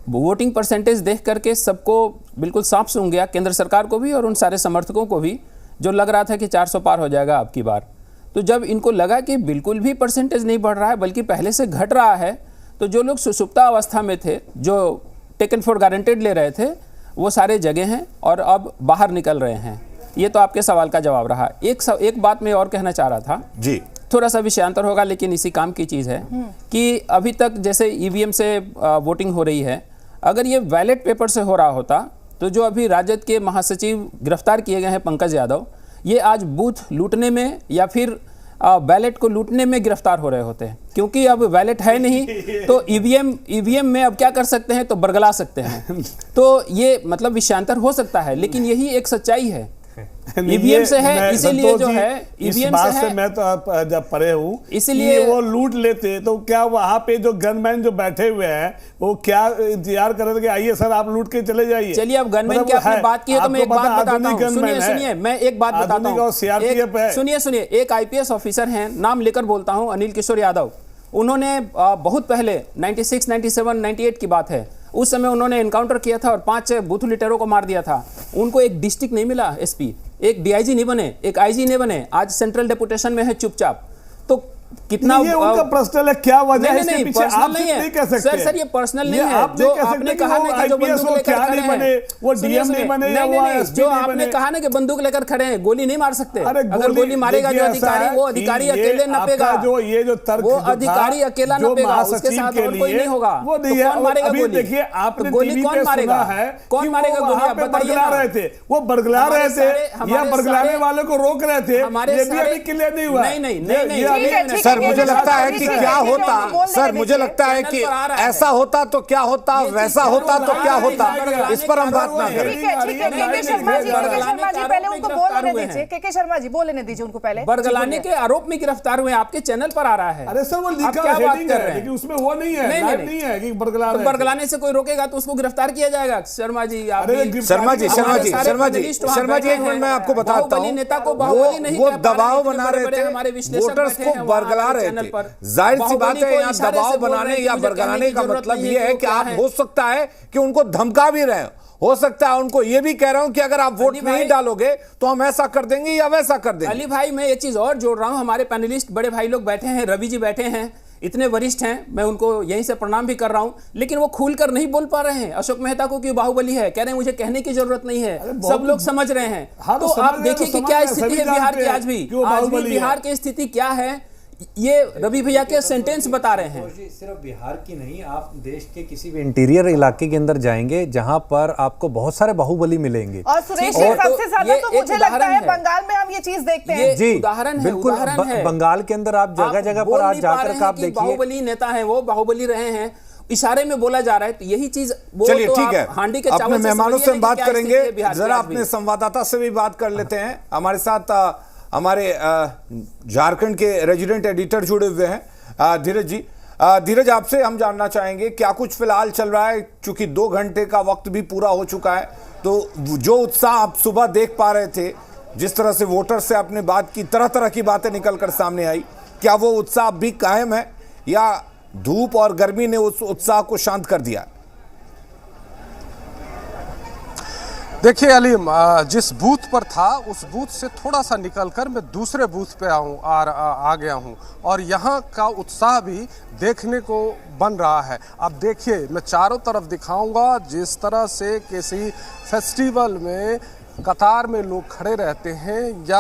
वोटिंग परसेंटेज देख करके सबको बिल्कुल साफ सूंघ गया, केंद्र सरकार को भी और उन सारे समर्थकों को भी, जो लग रहा था कि 400 पार हो जाएगा अब की बार। तो जब इनको लगा कि बिल्कुल भी परसेंटेज नहीं बढ़ रहा है बल्कि पहले से घट रहा है, तो जो लोग सुसुप्ता अवस्था में थे, जो टेकन फॉर गारंटेड ले रहे थे, वो सारे जगे हैं और अब बाहर निकल रहे हैं। ये तो आपके सवाल का जवाब रहा। एक बात मैं और कहना चाह रहा था जी, थोड़ा सा विषयांतर होगा लेकिन इसी काम की चीज़ है कि अभी तक जैसे ईवीएम से वोटिंग हो रही है, अगर ये बैलेट पेपर से हो रहा होता तो जो अभी राजद के महासचिव गिरफ्तार किए गए हैं पंकज यादव, ये आज बूथ लूटने में या फिर बैलेट को लूटने में गिरफ्तार हो रहे होते हैं। क्योंकि अब बैलेट है नहीं तो ईवीएम में अब क्या कर सकते हैं, तो बरगला सकते हैं। तो ये मतलब विषयांतर हो सकता है, लेकिन यही एक सच्चाई है। ईवीएम से है, इसीलिए जो है ईवीएम से है। मैं तो जब पढ़े हूँ इसलिए वो लूट लेते तो क्या वहां पे जो गनमैन जो बैठे हुए हैं वो क्या इंतजार कर रहे थे कि आइए सर आप लूट के चले जाइए। चलिए, अब गनमैन की आपने बात की है तो मैं एक बात बताता हूँ। सुनिए, मैं एक बात बताता हूँ। सुनिए, एक आईपीएस ऑफिसर हैं, नाम लेकर बोलता हूँ, अनिल किशोर यादव। उन्होंने बहुत पहले 96, 97, 98 की बात है, उस समय उन्होंने एनकाउंटर किया था और 5 बूथ लीडरों को मार दिया था। उनको एक डिस्ट्रिक्ट नहीं मिला एसपी, एक डीआईजी नहीं बने, एक आईजी नहीं बने, आज सेंट्रल डेपुटेशन में है चुपचाप। तो कितना ये उनका पर्सनल है, क्या वजह है इसके पीछे? आप नहीं कह सकते सर, ये पर्सनल नहीं है। जो आपने कहा ना कि जो बंदूक लेकर खड़े हैं, वो डीएम नहीं बने, नहीं, जो आपने कहा ना कि बंदूक लेकर खड़े हैं, गोली नहीं मार सकते। अगर गोली मारेगा जो अधिकारी, वो अधिकारी अकेले नपेगा। जो ये जो तर्क, वो अधिकारी अकेला नपेगा, उसके साथ और कोई नहीं होगा। वो तो कौन मारेगा गोली? देखिए, आपने गोली कौन मारेगा? कौन मारेगा गोली? आप बताइए ना। रहे थे वो बरगला रहे थे या बरगलाने वालों को रोक रहे थे, ये भी अभी क्लियर नहीं हुआ। नहीं, ठीक सर है, मुझे ठीक है, लगता है ठीक कि है, क्या ठीक है, होता, उनको बोलने सर दीजिए। मुझे लगता है कि चैनल पर आ रहा है। ऐसा होता तो क्या होता, ये वैसा चीज़ होता तो क्या होता, बरगलाने इस पर हम बात ना ठीक करें। है, ठीक है, के शर्मा जी, पहले उनको बोलने दीजिए। के शर्मा जी बोलने दीजिए उनको पहले। बरगलाने के आरोप में गिरफ्तार हुए, आपके चैनल पर आ रहा है। अरे सर वो आप लिखा क्या बात हेडिंग कर है रहे हैं? लेकिन उसमें वो नहीं है, नहीं, लाइव नहीं, नहीं है कि बरगला तो रहे हैं। बरगलाने से कोई रोकेगा तो उसको गिरफ्तार किया जाएगा। शर्मा जी आप अरे भी- गिरफ्तार शर्मा जी, हमारे शर्मा जी, सारे शर्मा जी, पैनलिस्ट वहाँ शर्मा जी, बैठे एक मिनट हैं। मैं आपको बताता बाहुबली हूँ, नेता को बाहुबली नहीं वो कह पा रहे दबाव हैं, बना इतने रहे बड़े-बड़े थे, हमारे विश्लेषक वोटर्स बैठे को हैं वहाँ बरगला हमारे रहे चैनल थे। पर। जाहिर सी बाहुबली बात है, को यहाँ इशारे दबाव से बोल बनाने रहे हैं या कि मुझे बरगलाने कहने का की मतलब जरूरत ये नहीं है तो कि क्या आप है? हो सकता है कि उनको धमका भी रहे हो सकता है उनको ये भी कह रहा हूं कि अगर आप वोट अली नहीं भाई- डालोगे तो हम ऐसा कर देंगे या वैसा कर देंगे। अली भाई मैं ये चीज और जोड़ रहा हूं, हमारे पैनलिस्ट बड़े भाई लोग बैठे हैं, रवि जी बैठे हैं, इतने वरिष्ठ हैं, मैं उनको यहीं से प्रणाम भी कर रहा हूं, लेकिन वो खुलकर नहीं बोल पा रहे हैं। अशोक मेहता को कि बाहुबली है, कह रहे हैं मुझे कहने की जरूरत नहीं है, सब लोग समझ रहे हैं। हाँ, तो तो समझ आप रहे हैं, देखिए तो कि समझ क्या रहे हैं, स्थिति सभी है बिहार जानते की। हैं आज भी कि वो बाहुबली है। बिहार की स्थिति क्या है, ये रवि भैया के सेंटेंस बता रहे हैं। सिर्फ बिहार की नहीं, आप देश के किसी भी इंटीरियर इलाके के अंदर जाएंगे जहां पर आपको बहुत सारे बाहुबली मिलेंगे। और सुरेश ठीक है, जी सबसे तो ज्यादा ये तो एक मुझे लगता उदाहरण है है। बंगाल में हम ये चीज देखते ये हैं। जी उदाहरण है, बिल्कुल, उदाहरण है। बंगाल के अंदर आप जगह जगह बोल पर आज नहीं पा जाकर रहे के आप हैं कि देखिए, बाहुबली नेता है, वो बाहुबली रहे हैं, इशारे में बोला जा रहा है। तो यही चीज वो चलिए तो ठीक आप है, हांडी के अपने चावल से मेहमानों समझिए से ना हम कि बात क्या स्थिति करेंगे, है बिहार की जरा आज भी। अपने संवाददाता से भी बात कर लेते हैं। हमारे साथ हमारे झारखंड के रेजिडेंट एडिटर जुड़े हुए हैं, धीरज जी। धीरज, आपसे हम जानना चाहेंगे क्या कुछ फिलहाल चल रहा है, क्योंकि 2 घंटे का वक्त भी पूरा हो चुका है, तो जो उत्साह आप सुबह देख पा रहे थे, जिस तरह से वोटर से आपने बात की, तरह तरह की बातें निकलकर सामने आई, क्या वो उत्साह अब भी कायम है या धूप और गर्मी ने उस उत्साह को शांत कर दिया? देखिए अलीम, जिस बूथ पर था उस बूथ से थोड़ा सा निकलकर मैं दूसरे बूथ पे आ गया हूँ और यहाँ का उत्साह भी देखने को बन रहा है। अब देखिए मैं चारों तरफ दिखाऊंगा, जिस तरह से किसी फेस्टिवल में कतार में लोग खड़े रहते हैं या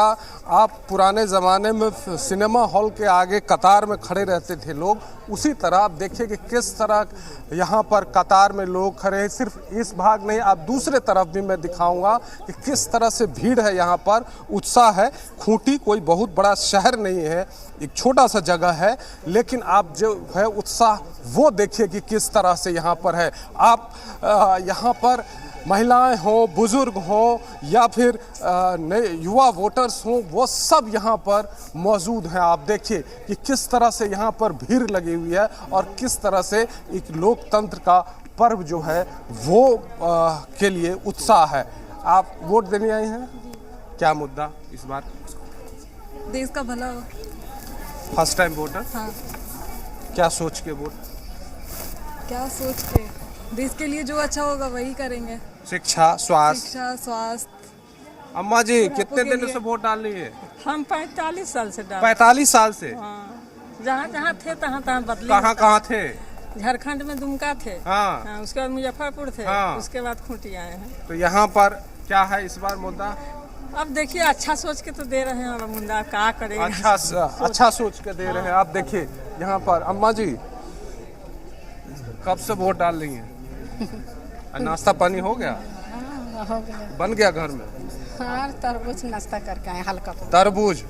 आप पुराने ज़माने में सिनेमा हॉल के आगे कतार में खड़े रहते थे लोग, उसी तरह आप देखिए कि किस तरह यहाँ पर कतार में लोग खड़े हैं। सिर्फ इस भाग नहीं, आप दूसरे तरफ भी मैं दिखाऊंगा कि किस तरह से भीड़ है यहाँ पर, उत्साह है। खूंटी कोई बहुत बड़ा शहर नहीं है, एक छोटा सा जगह है, लेकिन आप जो है उत्साह वो देखिए कि किस तरह से यहाँ पर है। आप यहाँ पर महिलाएं हों, बुजुर्ग हों या फिर नए युवा वोटर्स हों, वो सब यहाँ पर मौजूद हैं। आप देखिए कि किस तरह से यहाँ पर भीड़ लगी हुई है और किस तरह से एक लोकतंत्र का पर्व जो है वो के लिए उत्साह है। आप वोट देने आए हैं, क्या मुद्दा इस बार? देश का भला हो। First time voter? हाँ। क्या सोच के वोट? क्या सोच के? देश के लिए जो अच्छा होगा वही करेंगे। शिक्षा, स्वास्थ्य। शिक्षा, स्वास्थ्य। अम्मा जी कितने दिन से वोट डाल रही है? हम 45 साल से डाल। 45 साल से? हाँ। जहाँ जहाँ थे तहाँ तहाँ बदले। कहाँ थे? झारखंड में दुमका थे। हाँ। हाँ, उसके बाद मुजफ्फरपुर थे। हाँ। उसके बाद खूंटी आए हैं। तो यहाँ पर क्या है इस बार मुद्दा? अब देखिए, अच्छा सोच के तो दे रहे हैं, अब मुद्दा क्या करेंगे। अच्छा सोच के दे रहे हैं। आप देखिए यहाँ पर अम्मा जी कब से वोट डाल रही हैं? नाश्ता पानी हो गया? हो गया। बन गया घर में? हाँ, तरबूज नाश्ता करके आए हल्का। तरबूज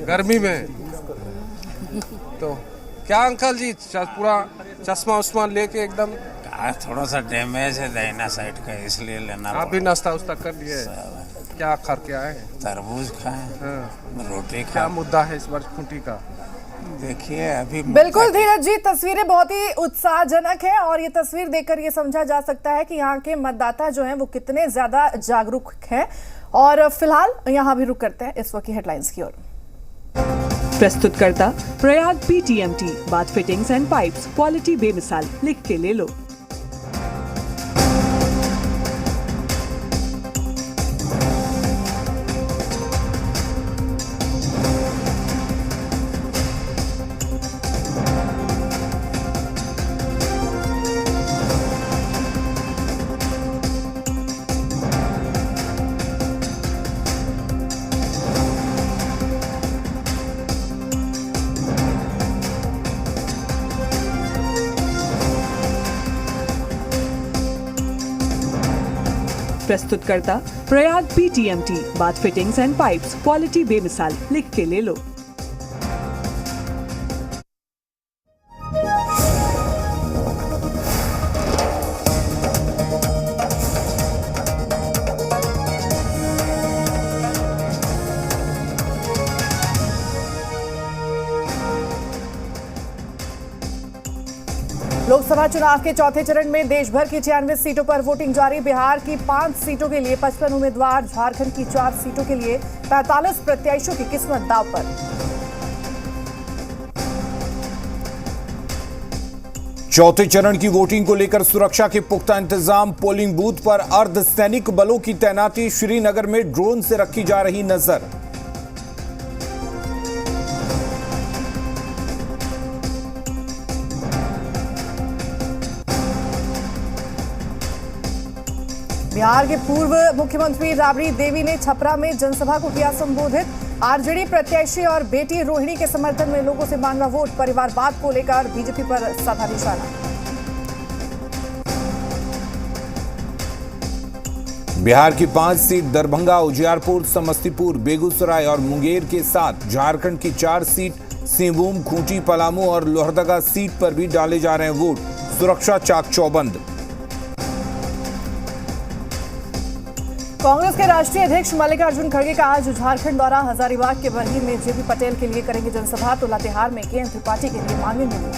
गर्मी में? तो क्या अंकल जी पूरा चश्मा उस्मा लेके एकदम? थोड़ा सा डैमेज है दाहिना साइड का, इसलिए लेना। आप भी नाश्ता उस्ता कर लिए? क्या करके आए हैं? तरबूज खाए, रोटी खाए। क्या मुद्दा है इस बार खूंटी का? देखिए अभी बिल्कुल धीरज जी, तस्वीरें बहुत ही उत्साहजनक है और ये तस्वीर देखकर ये समझा जा सकता है कि यहाँ के मतदाता जो हैं वो कितने ज्यादा जागरूक हैं। और फिलहाल यहाँ भी रुक करते हैं इस वक्त की हेडलाइंस की ओर। प्रस्तुतकर्ता Prayag PTMT, bath fittings and pipes, quality बेमिसाल, लिख के ले लो। प्रस्तुतकर्ता Prayag PTMT, bath fittings and pipes, quality बेमिसाल, लिख के ले लो। लोकसभा चुनाव के चौथे चरण में देश भर की 96 सीटों पर वोटिंग जारी। बिहार की 5 सीटों के लिए 55 उम्मीदवार, झारखंड की 4 सीटों के लिए 45 प्रत्याशियों की किस्मत दांव पर। चौथे चरण की वोटिंग को लेकर सुरक्षा के पुख्ता इंतजाम। पोलिंग बूथ पर अर्धसैनिक बलों की तैनाती। श्रीनगर में ड्रोन से रखी जा रही नजर। बिहार के पूर्व मुख्यमंत्री राबड़ी देवी ने छपरा में जनसभा को किया संबोधित। आरजेडी प्रत्याशी और बेटी रोहिणी के समर्थन में लोगों से मांगा वोट। परिवारवाद को लेकर बीजेपी पर साधा निशाना। बिहार की 5 सीट दरभंगा, उजियारपुर, समस्तीपुर, बेगूसराय और मुंगेर के साथ झारखंड की 4 सीट सिंहभूम, खूंटी, पलामू और लोहरदगा सीट पर भी डाले जा रहे हैं वोट। सुरक्षा चाक चौबंद। कांग्रेस के राष्ट्रीय अध्यक्ष मल्लिकार्जुन खड़गे का आज झारखंड दौरा। हजारीबाग के बरही में जेपी पटेल के लिए करेंगे जनसभा, तो लातेहार में के एन त्रिपाठी के लिए मांगेंगे वोट।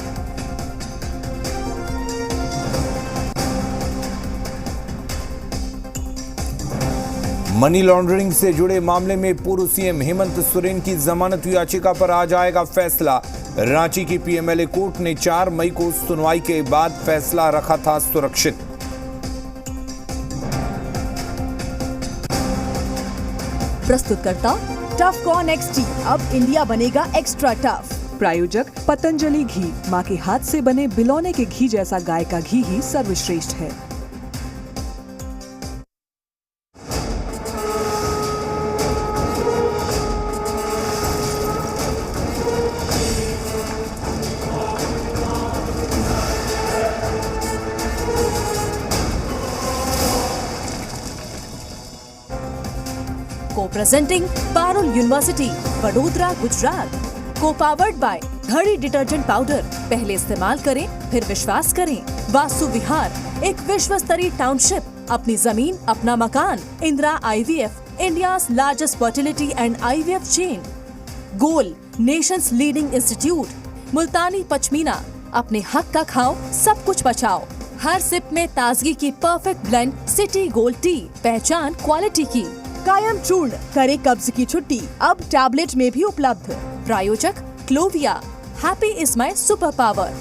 मनी लॉन्ड्रिंग से जुड़े मामले में पूर्व सीएम हेमंत सोरेन की जमानत याचिका पर आज आएगा फैसला। रांची की पीएमएलए कोर्ट ने 4 मई को सुनवाई के बाद फैसला रखा था सुरक्षित। प्रस्तुतकर्ता टफ कॉर्न XT, अब इंडिया बनेगा एक्स्ट्रा टफ। प्रायोजक पतंजलि घी, माँ के हाथ से बने बिलौने के घी जैसा गाय का घी ही सर्वश्रेष्ठ है। Co-presenting Parul University, Vadodara, Gujarat. Co-powered by घड़ी डिटर्जेंट पाउडर, पहले इस्तेमाल करें फिर विश्वास करें। वास्तु विहार, एक विश्व स्तरीय टाउनशिप, अपनी जमीन अपना मकान। Indira IVF, India's largest fertility and IVF chain. Goal, nations leading institute. Multani Pashmina, अपने हक का खाओ, सब कुछ बचाओ। हर सिप में ताजगी की perfect blend, city gold tea, पहचान क्वालिटी की। कायम चूर्ण, करे कब्ज की छुट्टी, अब टैबलेट में भी उपलब्ध। प्रायोजक Clovia, happy is my super power.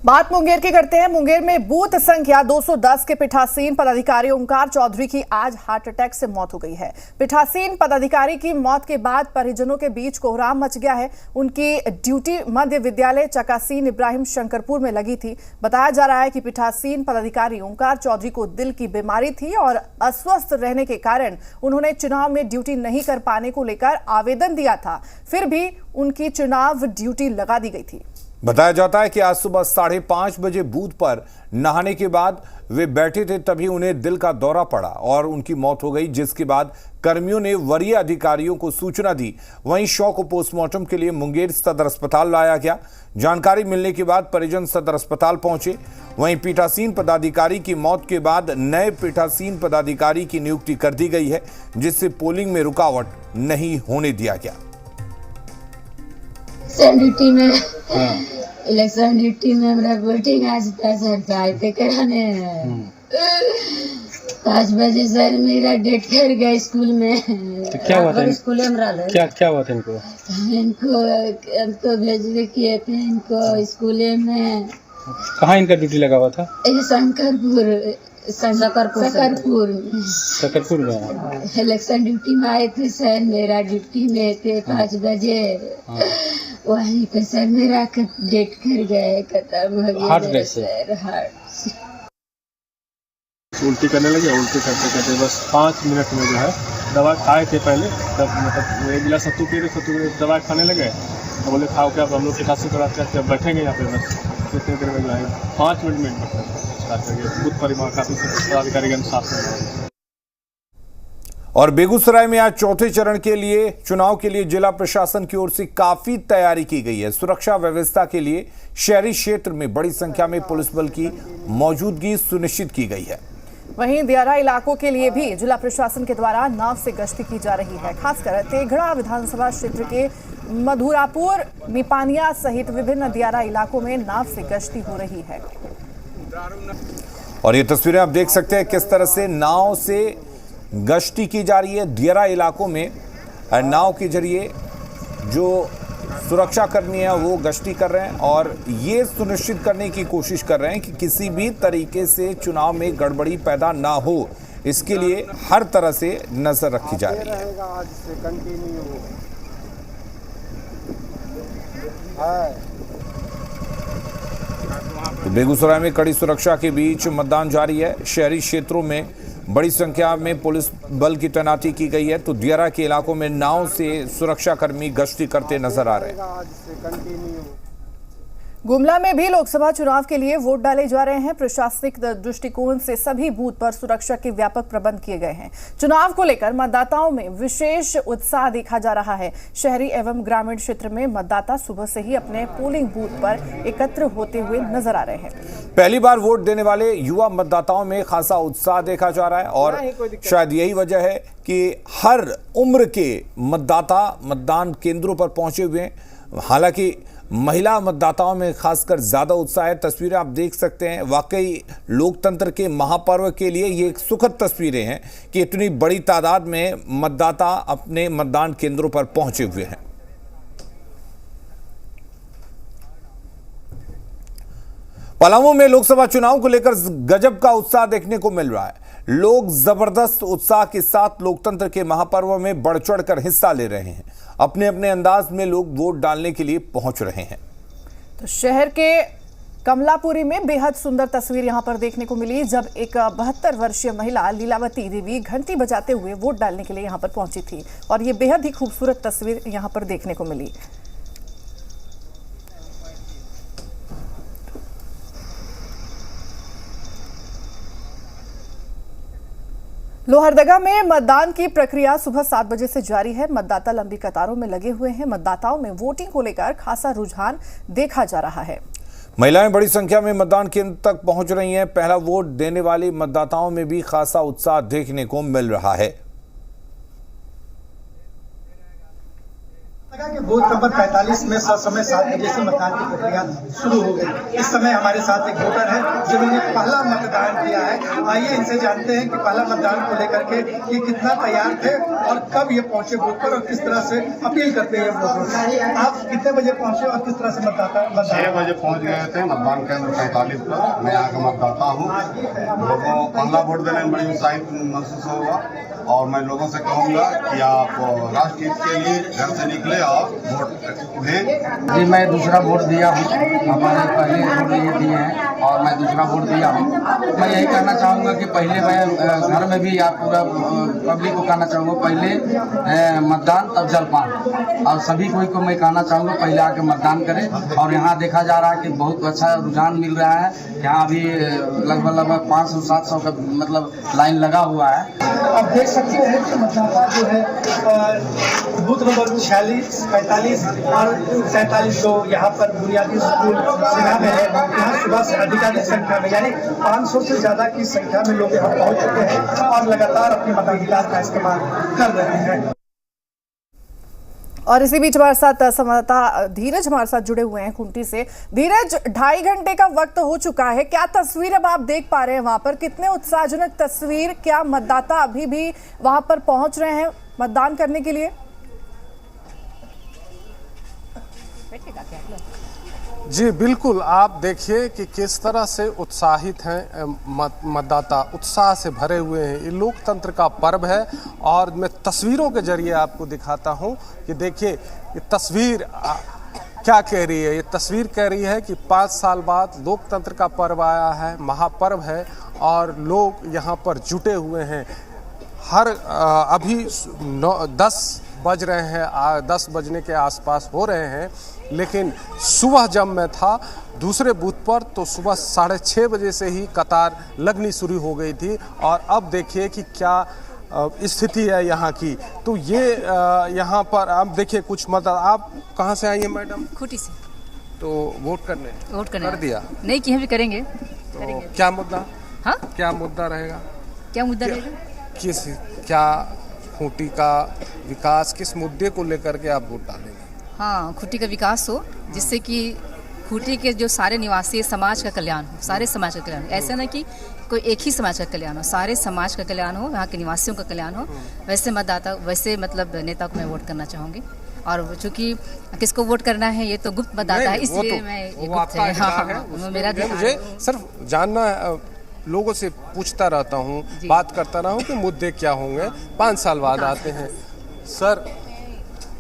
बात मुंगेर की करते हैं। मुंगेर में बूथ संख्या 210 के पीठासीन पदाधिकारी ओंकार चौधरी की आज हार्ट अटैक से मौत हो गई है। पीठासीन पदाधिकारी की मौत के बाद परिजनों के बीच कोहराम मच गया है। उनकी ड्यूटी मध्य विद्यालय चकासीन इब्राहिम शंकरपुर में लगी थी। बताया जा रहा है कि पीठासीन पदाधिकारी ओंकार चौधरी को दिल की बीमारी थी और अस्वस्थ रहने के कारण उन्होंने चुनाव में ड्यूटी नहीं कर पाने को लेकर आवेदन दिया था, फिर भी उनकी चुनाव ड्यूटी लगा दी गई थी। बताया जाता है कि आज सुबह 5:30 बजे बूथ पर नहाने के बाद वे बैठे थे, तभी उन्हें दिल का दौरा पड़ा और उनकी मौत हो गई, जिसके बाद कर्मियों ने वरीय अधिकारियों को सूचना दी। वहीं शव को पोस्टमार्टम के लिए मुंगेर सदर अस्पताल लाया गया। जानकारी मिलने के बाद परिजन सदर अस्पताल पहुंचे। वहीं पीठासीन पदाधिकारी की मौत के बाद नए पीठासीन पदाधिकारी की नियुक्ति कर दी गई है, जिससे पोलिंग में रुकावट नहीं होने दिया गया। ड्यूटी में इलेक्शन ड्यूटी में हमरा वोटिंग आज 10 आए थे कराने। 5 बजे सर मेरा डेट कर गया स्कूल में। तो क्या हुआ था स्कूल में क्या हुआ था इनको? हमको भेजने किए थे इनको स्कूल में। कहाँ इनका ड्यूटी लगा हुआ था? शकरपुर में इलेक्शन ड्यूटी में आए थे सर, मेरा ड्यूटी में थे 5 बजे। वहीं पे सर मेरा डेट कर गए, खत्म हो गया सर हार्ट। उल्टी करने लगे, उल्टी करते करते बस 5 मिनट में जो है दवा खाए थे पहले, तब मतलब 1 गिलास सत्तू पी रहे, सत्तू दवा खाने लगे तो बोले खाओ क्या, हम लोग पिताश्री कराते बैठेंगे यहाँ पे बस कितने देर में जो है 5 मिनट में बूथ परिवार काफी पदाधिकारी के अनुसार। और बेगूसराय में आज चौथे चरण के लिए चुनाव के लिए जिला प्रशासन की ओर से काफी तैयारी की गई है। सुरक्षा व्यवस्था के लिए शहरी क्षेत्र में बड़ी संख्या में पुलिस बल की मौजूदगी सुनिश्चित की गई है। वहीं दियारा इलाकों के लिए भी जिला प्रशासन के द्वारा नाव से गश्ती की जा रही है। खासकर तेघड़ा विधानसभा क्षेत्र के मधुरापुर, मिपानिया सहित विभिन्न दियारा इलाकों में नाव से गश्ती हो रही है। और ये तस्वीरें आप देख सकते हैं किस तरह से नाव से गश्ती की जा रही है। दियारा इलाकों में नाव के जरिए जो सुरक्षा कर्मी है वो गश्ती कर रहे हैं और ये सुनिश्चित करने की कोशिश कर रहे हैं कि किसी भी तरीके से चुनाव में गड़बड़ी पैदा ना हो, इसके लिए हर तरह से नजर रखी जा रही है। तो बेगूसराय में कड़ी सुरक्षा के बीच मतदान जारी है। शहरी क्षेत्रों में बड़ी संख्या में पुलिस बल की तैनाती की गई है, तो दियारा के इलाकों में नाव से सुरक्षाकर्मी गश्ती करते नजर आ रहे हैं। गुमला में भी लोकसभा चुनाव के लिए वोट डाले जा रहे हैं। प्रशासनिक दृष्टिकोण से सभी बूथ पर सुरक्षा के व्यापक प्रबंध किए गए हैं। चुनाव को लेकर मतदाताओं में विशेष उत्साह देखा जा रहा है। शहरी एवं ग्रामीण क्षेत्र में मतदाता सुबह से ही अपने पोलिंग बूथ पर एकत्र होते हुए नजर आ रहे हैं। पहली बार वोट देने वाले युवा मतदाताओं में खासा उत्साह देखा जा रहा है और शायद यही वजह है कि हर उम्र के मतदाता मतदान केंद्रों पर पहुंचे हुए हैं। हालांकि महिला मतदाताओं में खासकर ज्यादा उत्साह है। तस्वीरें आप देख सकते हैं, वाकई लोकतंत्र के महापर्व के लिए ये एक सुखद तस्वीरें हैं कि इतनी बड़ी तादाद में मतदाता अपने मतदान केंद्रों पर पहुंचे हुए हैं। पलामू में लोकसभा चुनाव को लेकर गजब का उत्साह देखने को मिल रहा है। लोग जबरदस्त उत्साह के साथ लोकतंत्र के महापर्व में बढ़ चढ़कर हिस्सा ले रहे हैं। अपने अपने अंदाज में लोग वोट डालने के लिए पहुंच रहे हैं। तो शहर के कमलापुरी में बेहद सुंदर तस्वीर यहां पर देखने को मिली, जब एक 72 वर्षीय महिला लीलावती देवी घंटी बजाते हुए वोट डालने के लिए यहां पर पहुंची थी और ये बेहद ही खूबसूरत तस्वीर यहां पर देखने को मिली। लोहरदगा में मतदान की प्रक्रिया सुबह 7 बजे से जारी है। मतदाता लंबी कतारों में लगे हुए हैं। मतदाताओं में वोटिंग को लेकर खासा रुझान देखा जा रहा है। महिलाएं बड़ी संख्या में मतदान केंद्र तक पहुंच रही हैं। पहला वोट देने वाली मतदाताओं में भी खासा उत्साह देखने को मिल रहा है। के बूथ नंबर 45 में समय 7 बजे से मतदान की प्रक्रिया शुरू हो गई। इस समय हमारे साथ एक वोटर है जिन्होंने पहला मतदान किया है। आइए इनसे जानते हैं कि पहला मतदान को लेकर के ये कितना तैयार थे और कब ये पहुंचे बूथ पर और किस तरह से अपील करते हैं वोटरों। आप कितने बजे पहुंचे और किस तरह से मतदाता 6 बजे पहुंच गए थे मतदान केंद्र 45 पर। मैं यहाँ का मतदाता हूँ। लोगों पहला वोट देने में बड़ी उत्साहित महसूस होगा और मैं लोगों से कहूँगा कि आप राष्ट्रहित के लिए घर से निकले और वोट दें। जी मैं दूसरा वोट दिया हूँ। हमारे पहले वोट ये दिए हैं और मैं दूसरा वोट दिया हूँ। मैं यही कहना चाहूँगा कि पहले मैं घर में भी आप पूरा पब्लिक को कहना चाहूँगा पहले मतदान तब जलपान, और सभी को मैं कहना चाहूँगा पहले आके मतदान करें। और यहाँ देखा जा रहा है कि बहुत अच्छा रुझान मिल रहा है। यहाँ अभी लगभग 500-700 का मतलब लाइन लगा हुआ है। आप देख सकते हैं कि मतदाता जो है बूथ नंबर 46, 45 और 47 जो यहाँ पर बुनियादी स्कूल जिला में है, यहाँ सुबह से अधिकाधिक संख्या में यानी 500 से ज्यादा की संख्या में लोग यहाँ पहुँच चुके हैं और लगातार अपने मताधिकार का इस्तेमाल कर रहे हैं। और इसी बीच हमारे साथ संवाददाता धीरज हमारे साथ जुड़े हुए हैं खूंटी से। धीरज, 2.5 घंटे का वक्त हो चुका है, क्या तस्वीर अब आप देख पा रहे हैं वहां पर? कितने उत्साहजनक तस्वीर, क्या मतदाता अभी भी वहां पर पहुंच रहे हैं मतदान करने के लिए? जी बिल्कुल, आप देखिए कि किस तरह से उत्साहित हैं मतदाता, उत्साह से भरे हुए हैं। ये लोकतंत्र का पर्व है और मैं तस्वीरों के जरिए आपको दिखाता हूं कि देखिए ये तस्वीर क्या कह रही है। ये तस्वीर कह रही है कि 5 साल बाद लोकतंत्र का पर्व आया है, महापर्व है और लोग यहाँ पर जुटे हुए हैं। अभी 10 बज रहे हैं, 10 बजने के आसपास हो रहे हैं, लेकिन सुबह जब मैं था दूसरे बूथ पर तो सुबह 6:30 बजे से ही कतार लगनी शुरू हो गई थी। और अब देखिए कि क्या स्थिति है यहाँ की। तो ये यहाँ पर आप देखिए कुछ आप कहाँ से आई हैं मैडम? खूंटी से। तो वोट करने कर दिया? नहीं किए भी करेंगे। तो क्या मुद्दा? हाँ, क्या मुद्दा रहेगा? क्या मुद्दा रहेगा? क्या खूंटी का विकास किस मुद्दे को लेकर के आप वोट डालेंगे? हाँ, खूंटी का विकास हो, जिससे कि खूंटी के जो सारे निवासी समाज का कल्याण हो, सारे समाज का कल्याण हो। ऐसा ना कि कोई एक ही समाज का कल्याण हो, सारे समाज का कल्याण हो, यहाँ के निवासियों का कल्याण हो। वैसे मतदाता, वैसे मतलब नेता को मैं वोट करना चाहूँगी। और चूंकि किसको वोट करना है ये तो गुप्त बताता है, इसलिए मैं ये गुप्त है। हाँ, मेरा मुझे सिर्फ जानना है, लोगों से पूछता रहता हूँ, बात करता रहा हूँ कि मुद्दे क्या होंगे। 5 साल बाद आते हैं। सर,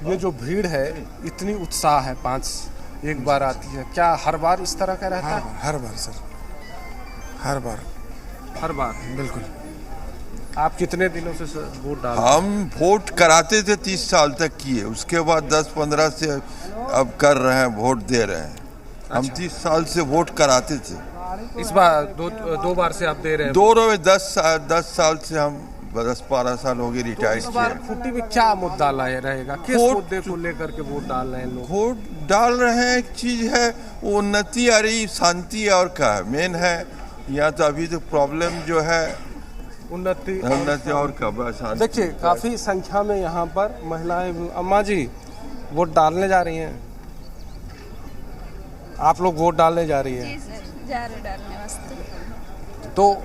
ये जो भीड़ है, इतनी उत्साह है, 5 एक बार आती है, क्या हर बार इस तरह का रहता है? हर बार सर, हर बार बिल्कुल। आप कितने दिनों से वोट डाल? हम वोट कराते थे 30 साल तक किए, उसके बाद 10-15 से अब कर रहे हैं, वोट दे रहे हैं। हम 30 साल से वोट कराते थे। इस बार दो बार से आप दे रहे हैं? 10 साल से हम 10-12 साल हो गए रिटायर्ड किए। खूंटी में क्या मुद्दा रहेगा? किस मुद्दे को लेकर के वोट डाल रहे हैं लोग? वोट डाल रहे हैं, एक चीज है वो उन्नति आ रही, शांति और क्या है मेन है यहाँ। तो अभी तो प्रॉब्लम जो है उन्नति और क्या। देखिए, काफी संख्या में यहाँ पर महिलाएं। अम्मा जी वोट डालने जा रही हैं? आप लोग वोट डालने जा रही हैं? जा रहे डालने वास्ते। तो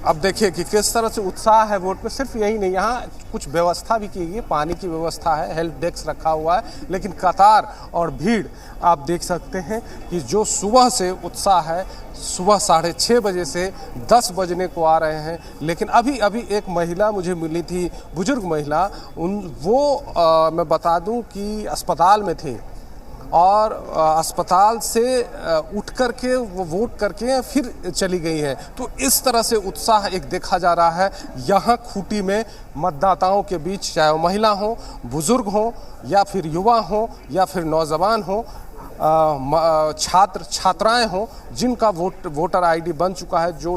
अब देखिए कि किस तरह से उत्साह है वोट में। सिर्फ यही नहीं, यहाँ कुछ व्यवस्था भी की गई है, पानी की व्यवस्था है, हेल्प डेस्क रखा हुआ है, लेकिन कतार और भीड़ आप देख सकते हैं कि जो सुबह से उत्साह है, सुबह 6:30 बजे से 10 बजने को आ रहे हैं। लेकिन अभी एक महिला मुझे मिली थी, बुजुर्ग महिला, मैं बता दूं कि अस्पताल में थी और अस्पताल से उठ करके वो वोट करके फिर चली गई है। तो इस तरह से उत्साह एक देखा जा रहा है यहाँ खूंटी में मतदाताओं के बीच, चाहे वो महिला हो, बुजुर्ग हो, या फिर युवा हो, या फिर नौजवान हो, छात्र छात्राएं हो, जिनका वोटर आईडी बन चुका है, जो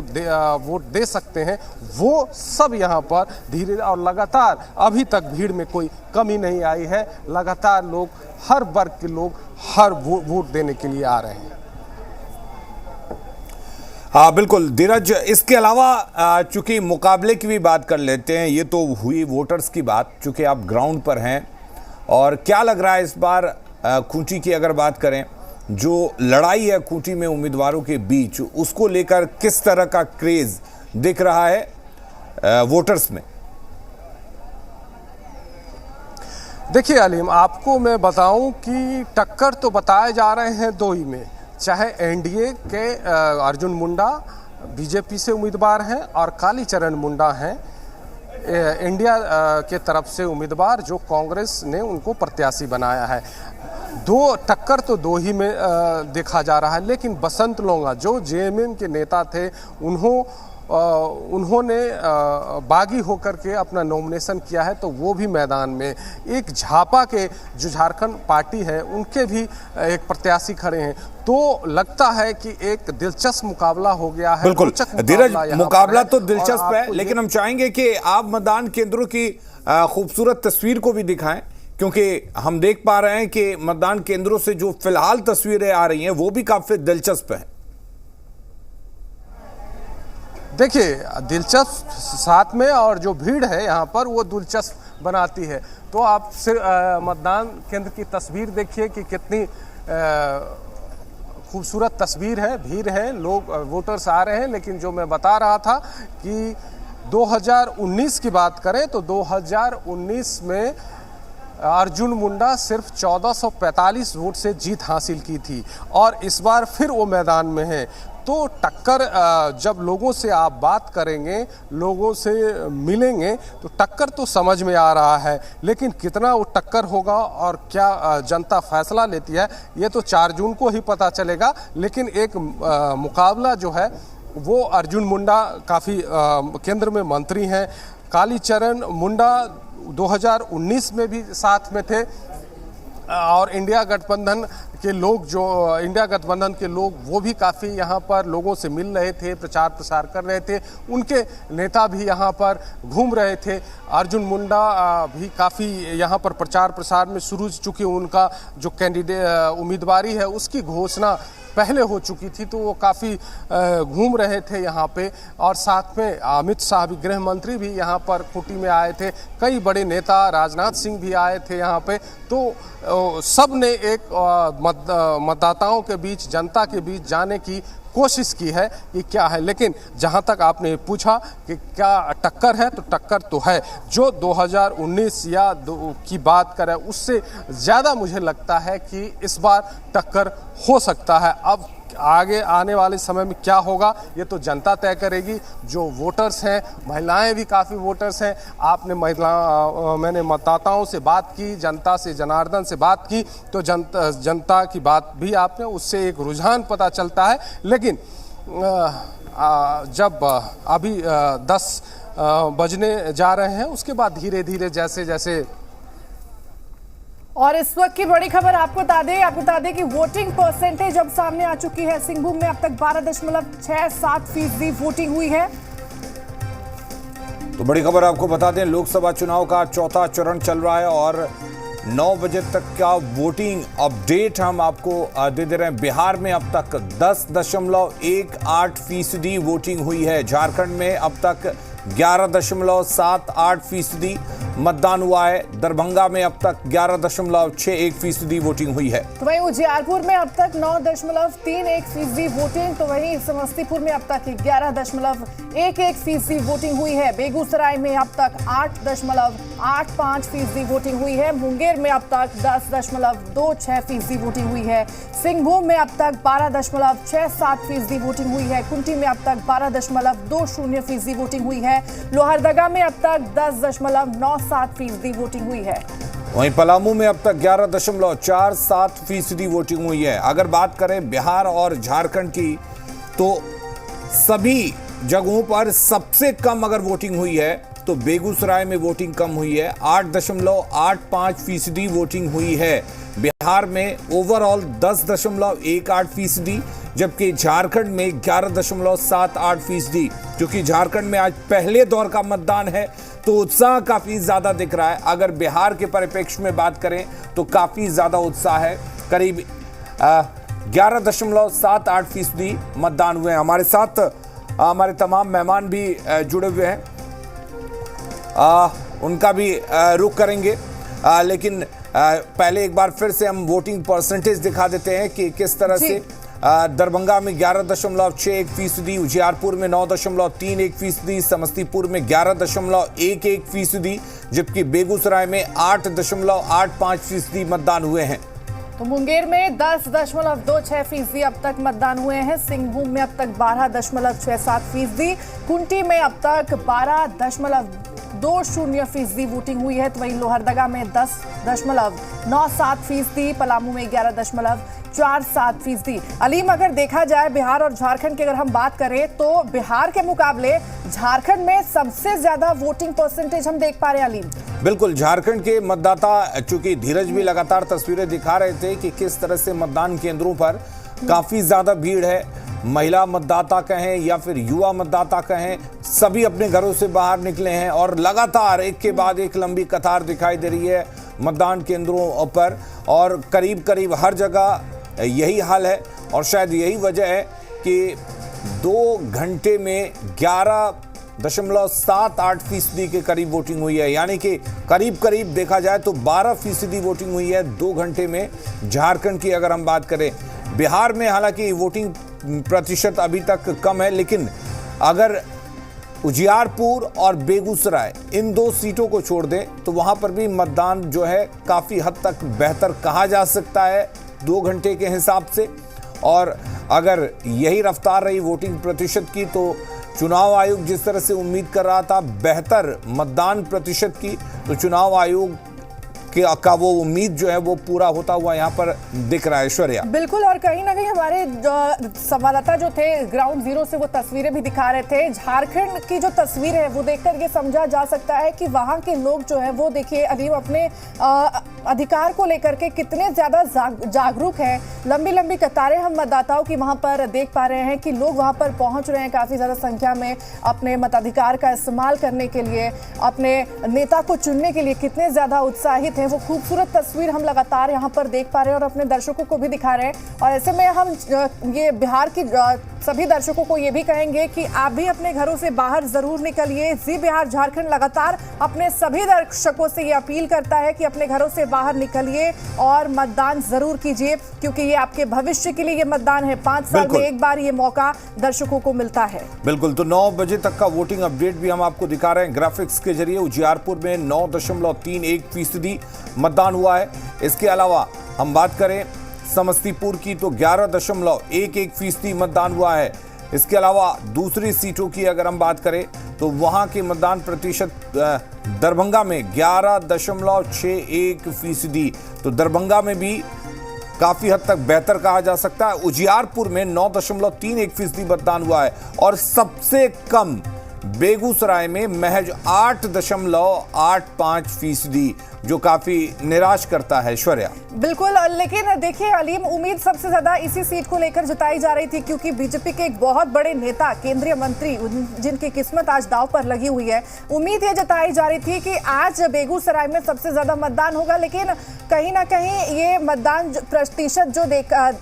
वोट दे सकते हैं, वो सब यहाँ पर धीरे और लगातार, अभी तक भीड़ में कोई कमी नहीं आई है। लगातार लोग, हर वर्ग के लोग हर वोट देने के लिए आ रहे हैं। हाँ बिल्कुल धीरज, इसके अलावा चूंकि मुकाबले की भी बात कर लेते हैं, ये तो हुई वोटर्स की बात, चूंकि आप ग्राउंड पर हैं, और क्या लग रहा है इस बार खूंटी की अगर बात करें, जो लड़ाई है खूंटी में उम्मीदवारों के बीच, उसको लेकर किस तरह का क्रेज दिख रहा है वोटर्स में? देखिए अलीम, आपको मैं बताऊं कि टक्कर तो बताए जा रहे हैं दो ही में, चाहे एनडीए के अर्जुन मुंडा बीजेपी से उम्मीदवार हैं और कालीचरण मुंडा हैं इंडिया के तरफ से उम्मीदवार, जो कांग्रेस ने उनको प्रत्याशी बनाया है। टक्कर तो दो ही में देखा जा रहा है। लेकिन बसंत लोंगा जो जेएमएम के नेता थे, उन्होंने बागी होकर के अपना नॉमिनेशन किया है, तो वो भी मैदान में। एक झापा के जो झारखंड पार्टी है, उनके भी एक प्रत्याशी खड़े हैं। तो लगता है कि एक दिलचस्प मुकाबला हो गया है। बिल्कुल धीरज, मुकाबला तो दिलचस्प है, लेकिन हम चाहेंगे कि आप मतदान केंद्रों की खूबसूरत तस्वीर को भी दिखाएं, क्योंकि हम देख पा रहे हैं कि मतदान केंद्रों से जो फिलहाल तस्वीरें आ रही हैं वो भी काफी दिलचस्प हैं। देखिए, दिलचस्प साथ में, और जो भीड़ है यहाँ पर वो दिलचस्प बनाती है। तो आप सिर्फ मतदान केंद्र की तस्वीर देखिए कि कितनी खूबसूरत तस्वीर है, भीड़ है, लोग वोटर्स आ रहे हैं। लेकिन जो मैं बता रहा था कि 2019 की बात करें तो 2019 में अर्जुन मुंडा सिर्फ 1445 वोट से जीत हासिल की थी, और इस बार फिर वो मैदान में है। तो टक्कर, जब लोगों से आप बात करेंगे, लोगों से मिलेंगे, तो टक्कर तो समझ में आ रहा है। लेकिन कितना वो टक्कर होगा और क्या जनता फैसला लेती है, ये तो 4 जून को ही पता चलेगा। लेकिन एक मुकाबला जो है वो अर्जुन मुंडा काफ़ी केंद्र में मंत्री हैं, कालीचरण मुंडा 2019 में भी साथ में थे, और इंडिया गठबंधन के लोग, जो इंडिया गठबंधन के लोग, वो भी काफ़ी यहाँ पर लोगों से मिल रहे थे, प्रचार प्रसार कर रहे थे। उनके नेता भी यहाँ पर घूम रहे थे। अर्जुन मुंडा भी काफ़ी यहाँ पर प्रचार प्रसार में शुरू, चूँकि उनका जो कैंडिडेट उम्मीदवारी है उसकी घोषणा पहले हो चुकी थी, तो वो काफ़ी घूम रहे थे यहाँ पे। और साथ में अमित शाह भी, गृह मंत्री भी यहाँ पर खूंटी में आए थे। कई बड़े नेता, राजनाथ सिंह भी आए थे यहाँ पे। तो सब ने एक मतदाताओं के बीच, जनता के बीच जाने की कोशिश की है कि क्या है। लेकिन जहां तक आपने पूछा कि क्या टक्कर है, तो टक्कर तो है। जो 2019 की बात करें उससे ज़्यादा मुझे लगता है कि इस बार टक्कर हो सकता है। अब आगे आने वाले समय में क्या होगा ये तो जनता तय करेगी। जो वोटर्स हैं, महिलाएं भी काफ़ी वोटर्स हैं। मैंने मतदाताओं से बात की, जनता से, जनार्दन से बात की, तो जनता की बात भी आपने, उससे एक रुझान पता चलता है। लेकिन जब अभी 10 बजने जा रहे हैं, उसके बाद धीरे धीरे जैसे जैसे। और इस वक्त की बड़ी खबर आपको बता दें कि वोटिंग परसेंटेज अब सामने आ चुकी है। सिंहभूम में अब तक 12.67% वोटिंग हुई है। तो बड़ी खबर आपको बता दें, लोकसभा चुनाव का चौथा चरण चल रहा है और 9 बजे तक का वोटिंग अपडेट हम आपको दे रहे हैं। बिहार में अब तक 10.18% वोटिंग हुई है। झारखंड में अब तक 11.78% मतदान हुआ है। दरभंगा में अब तक 11.61% वोटिंग हुई है। तो वहीं उजियारपुर में अब तक 9.31% वोटिंग, तो वहीं समस्तीपुर में अब तक 11.11% वोटिंग हुई है। बेगूसराय में अब तक 8.85% वोटिंग हुई है। मुंगेर में अब तक 10.26% वोटिंग हुई है। सिंहभूम में अब तक 12.67% वोटिंग हुई है। कुंटी में अब तक 12.20% वोटिंग हुई है। लोहरदगा में अब तक 10.97% वोटिंग हुई है। वहीं पलामू में अब तक 11.47% वोटिंग हुई है। अगर बात करें बिहार और झारखंड की, तो सभी जगहों पर सबसे कम अगर वोटिंग हुई है तो बेगूसराय में वोटिंग कम हुई है। 8.85% वोटिंग हुई है। बिहार में ओवरऑल 10.18%, जबकि झारखंड में 11.78%। क्योंकि झारखंड में आज पहले दौर का मतदान है तो उत्साह काफी ज्यादा दिख रहा है। अगर बिहार के परिप्रेक्ष्य में बात करें तो काफी ज्यादा उत्साह है। करीब 11.78% मतदान हुए हैं। हमारे साथ हमारे तमाम मेहमान भी जुड़े हुए हैं, उनका भी रुख करेंगे। लेकिन पहले एक बार फिर से हम वोटिंग परसेंटेज दिखा देते हैं कि किस तरह से दरभंगा में 11.61%, उजियारपुर में 9.31%, समस्तीपुर में 11.11%, जबकि बेगूसराय में 8.85% मतदान हुए हैं। तो मुंगेर में 10.26% अब तक मतदान हुए हैं। सिंहभूम में अब तक 12.67%, कुंटी में अब तक 12.20% वोटिंग हुई है। तो वहीं लोहरदगा में 10.97%, पलामू में 11.47%। अलीम, अगर देखा जाए बिहार और झारखंड की अगर हम बात करें तो बिहार के मुकाबले झारखंड में सबसे ज्यादा वोटिंग परसेंटेज हम देख पा रहे हैं। अलीम, बिल्कुल, झारखंड के मतदाता, चूंकि धीरज भी लगातार तस्वीरें दिखा रहे थे कि किस तरह से मतदान केंद्रों पर काफी ज्यादा भीड़ है। महिला मतदाता कहें या फिर युवा मतदाता कहें, सभी अपने घरों से बाहर निकले हैं और लगातार एक के बाद एक लंबी कतार दिखाई दे रही है मतदान केंद्रों पर। और करीब करीब हर जगह यही हाल है और शायद यही वजह है कि 2 घंटे में 11.78% के करीब वोटिंग हुई है। यानी कि करीब करीब देखा जाए तो 12% वोटिंग हुई है 2 घंटे में झारखंड की अगर हम बात करें। बिहार में हालांकि वोटिंग प्रतिशत अभी तक कम है, लेकिन अगर उजियारपुर और बेगूसराय इन 2 सीटों को छोड़ दें तो वहां पर भी मतदान जो है काफी हद तक बेहतर कहा जा सकता है 2 घंटे के हिसाब से। और अगर यही रफ्तार रही वोटिंग प्रतिशत की तो चुनाव आयोग जिस तरह से उम्मीद कर रहा था बेहतर मतदान प्रतिशत की, तो चुनाव आयोग का वो उम्मीद जो है वो पूरा होता हुआ यहाँ पर दिख रहा है। ऐश्वर्या, बिल्कुल, और कहीं ना कहीं हमारे संवाददाता जो थे ग्राउंड जीरो से वो तस्वीरें भी दिखा रहे थे। झारखंड की जो तस्वीर है वो देखकर ये समझा जा सकता है कि वहाँ के लोग जो है वो देखिए अलीम अपने अधिकार को लेकर के कितने ज्यादा जागरूक हैं। लंबी लंबी कतारें हम मतदाताओं की वहां पर देख पा रहे हैं कि लोग वहां पर पहुंच रहे हैं काफी ज्यादा संख्या में अपने मताधिकार का इस्तेमाल करने के लिए, अपने नेता को चुनने के लिए कितने ज्यादा उत्साहित हैं। वो खूबसूरत तस्वीर हम लगातार यहाँ पर देख पा रहे हैं और अपने दर्शकों को भी दिखा रहे हैं। और ऐसे में हम ये बिहार की सभी दर्शकों को ये भी कहेंगे कि आप भी अपने घरों से बाहर जरूर निकलिए। जी बिहार झारखंड लगातार अपने सभी दर्शकों से ये अपील करता है कि अपने घरों से बाहर निकलिए और मतदान जरूर कीजिए, क्योंकि ये आपके भविष्य के लिए ये मतदान है। 5 साल में एक बार ये मौका दर्शकों को मिलता है। बिल्कुल, तो 9 बजे तक का वोटिंग अपडेट भी हम आपको दिखा रहे हैं ग्राफिक्स के जरिए। उजियारपुर में 9.31% मतदान हुआ है। इसके अलावा हम बात करें समस्तीपुर की तो 11.11% मतदान हुआ है। इसके अलावा दूसरी सीटों की अगर हम बात करें तो वहां के मतदान प्रतिशत दरभंगा में 11.61%, तो दरभंगा में भी काफी हद तक बेहतर कहा जा सकता है। उजियारपुर में 9.31% मतदान हुआ है और सबसे कम बेगूसराय में महज 8.85%, जो काफी निराश करता है। ऐश्वर्या, बिल्कुल, लेकिन देखिए अलीम, उम्मीद सबसे ज्यादा इसी सीट को लेकर जताई जा रही थी, क्योंकि बीजेपी के एक बहुत बड़े नेता, केंद्रीय मंत्री, जिनकी किस्मत आज दांव पर लगी हुई है, उम्मीद ये जताई जा रही थी कि आज बेगूसराय में सबसे ज्यादा मतदान होगा। लेकिन कहीं ना कहीं ये मतदान प्रतिशत जो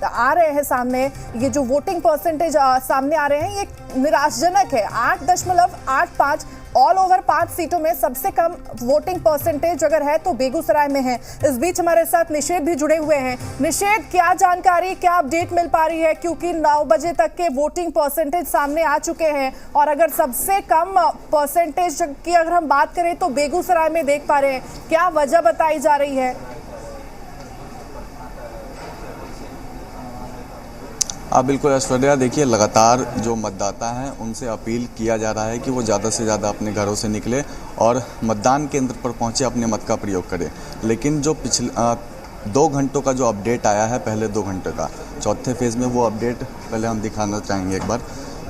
आ रहे हैं सामने, ये जो वोटिंग परसेंटेज सामने आ रहे हैं, ये निराशजनक है। 8.85 ऑल ओवर 5 सीटों में सबसे कम वोटिंग परसेंटेज अगर है तो बेगूसराय में है। इस बीच हमारे साथ निषेध भी जुड़े हुए हैं। निषेध, क्या जानकारी, क्या अपडेट मिल पा रही है, क्योंकि 9 बजे तक के वोटिंग परसेंटेज सामने आ चुके हैं और अगर सबसे कम परसेंटेज की अगर हम बात करें तो बेगूसराय में देख पा रहे हैं, क्या वजह बताई जा रही है? बिल्कुल ऐश्वर्या, देखिए लगातार जो मतदाता हैं उनसे अपील किया जा रहा है कि वो ज़्यादा से ज़्यादा अपने घरों से निकले और मतदान केंद्र पर पहुंचे, अपने मत का प्रयोग करें। लेकिन जो पिछले 2 घंटों का जो अपडेट आया है, पहले 2 घंटे का, चौथे फेज़ में वो अपडेट पहले हम दिखाना चाहेंगे एक बार।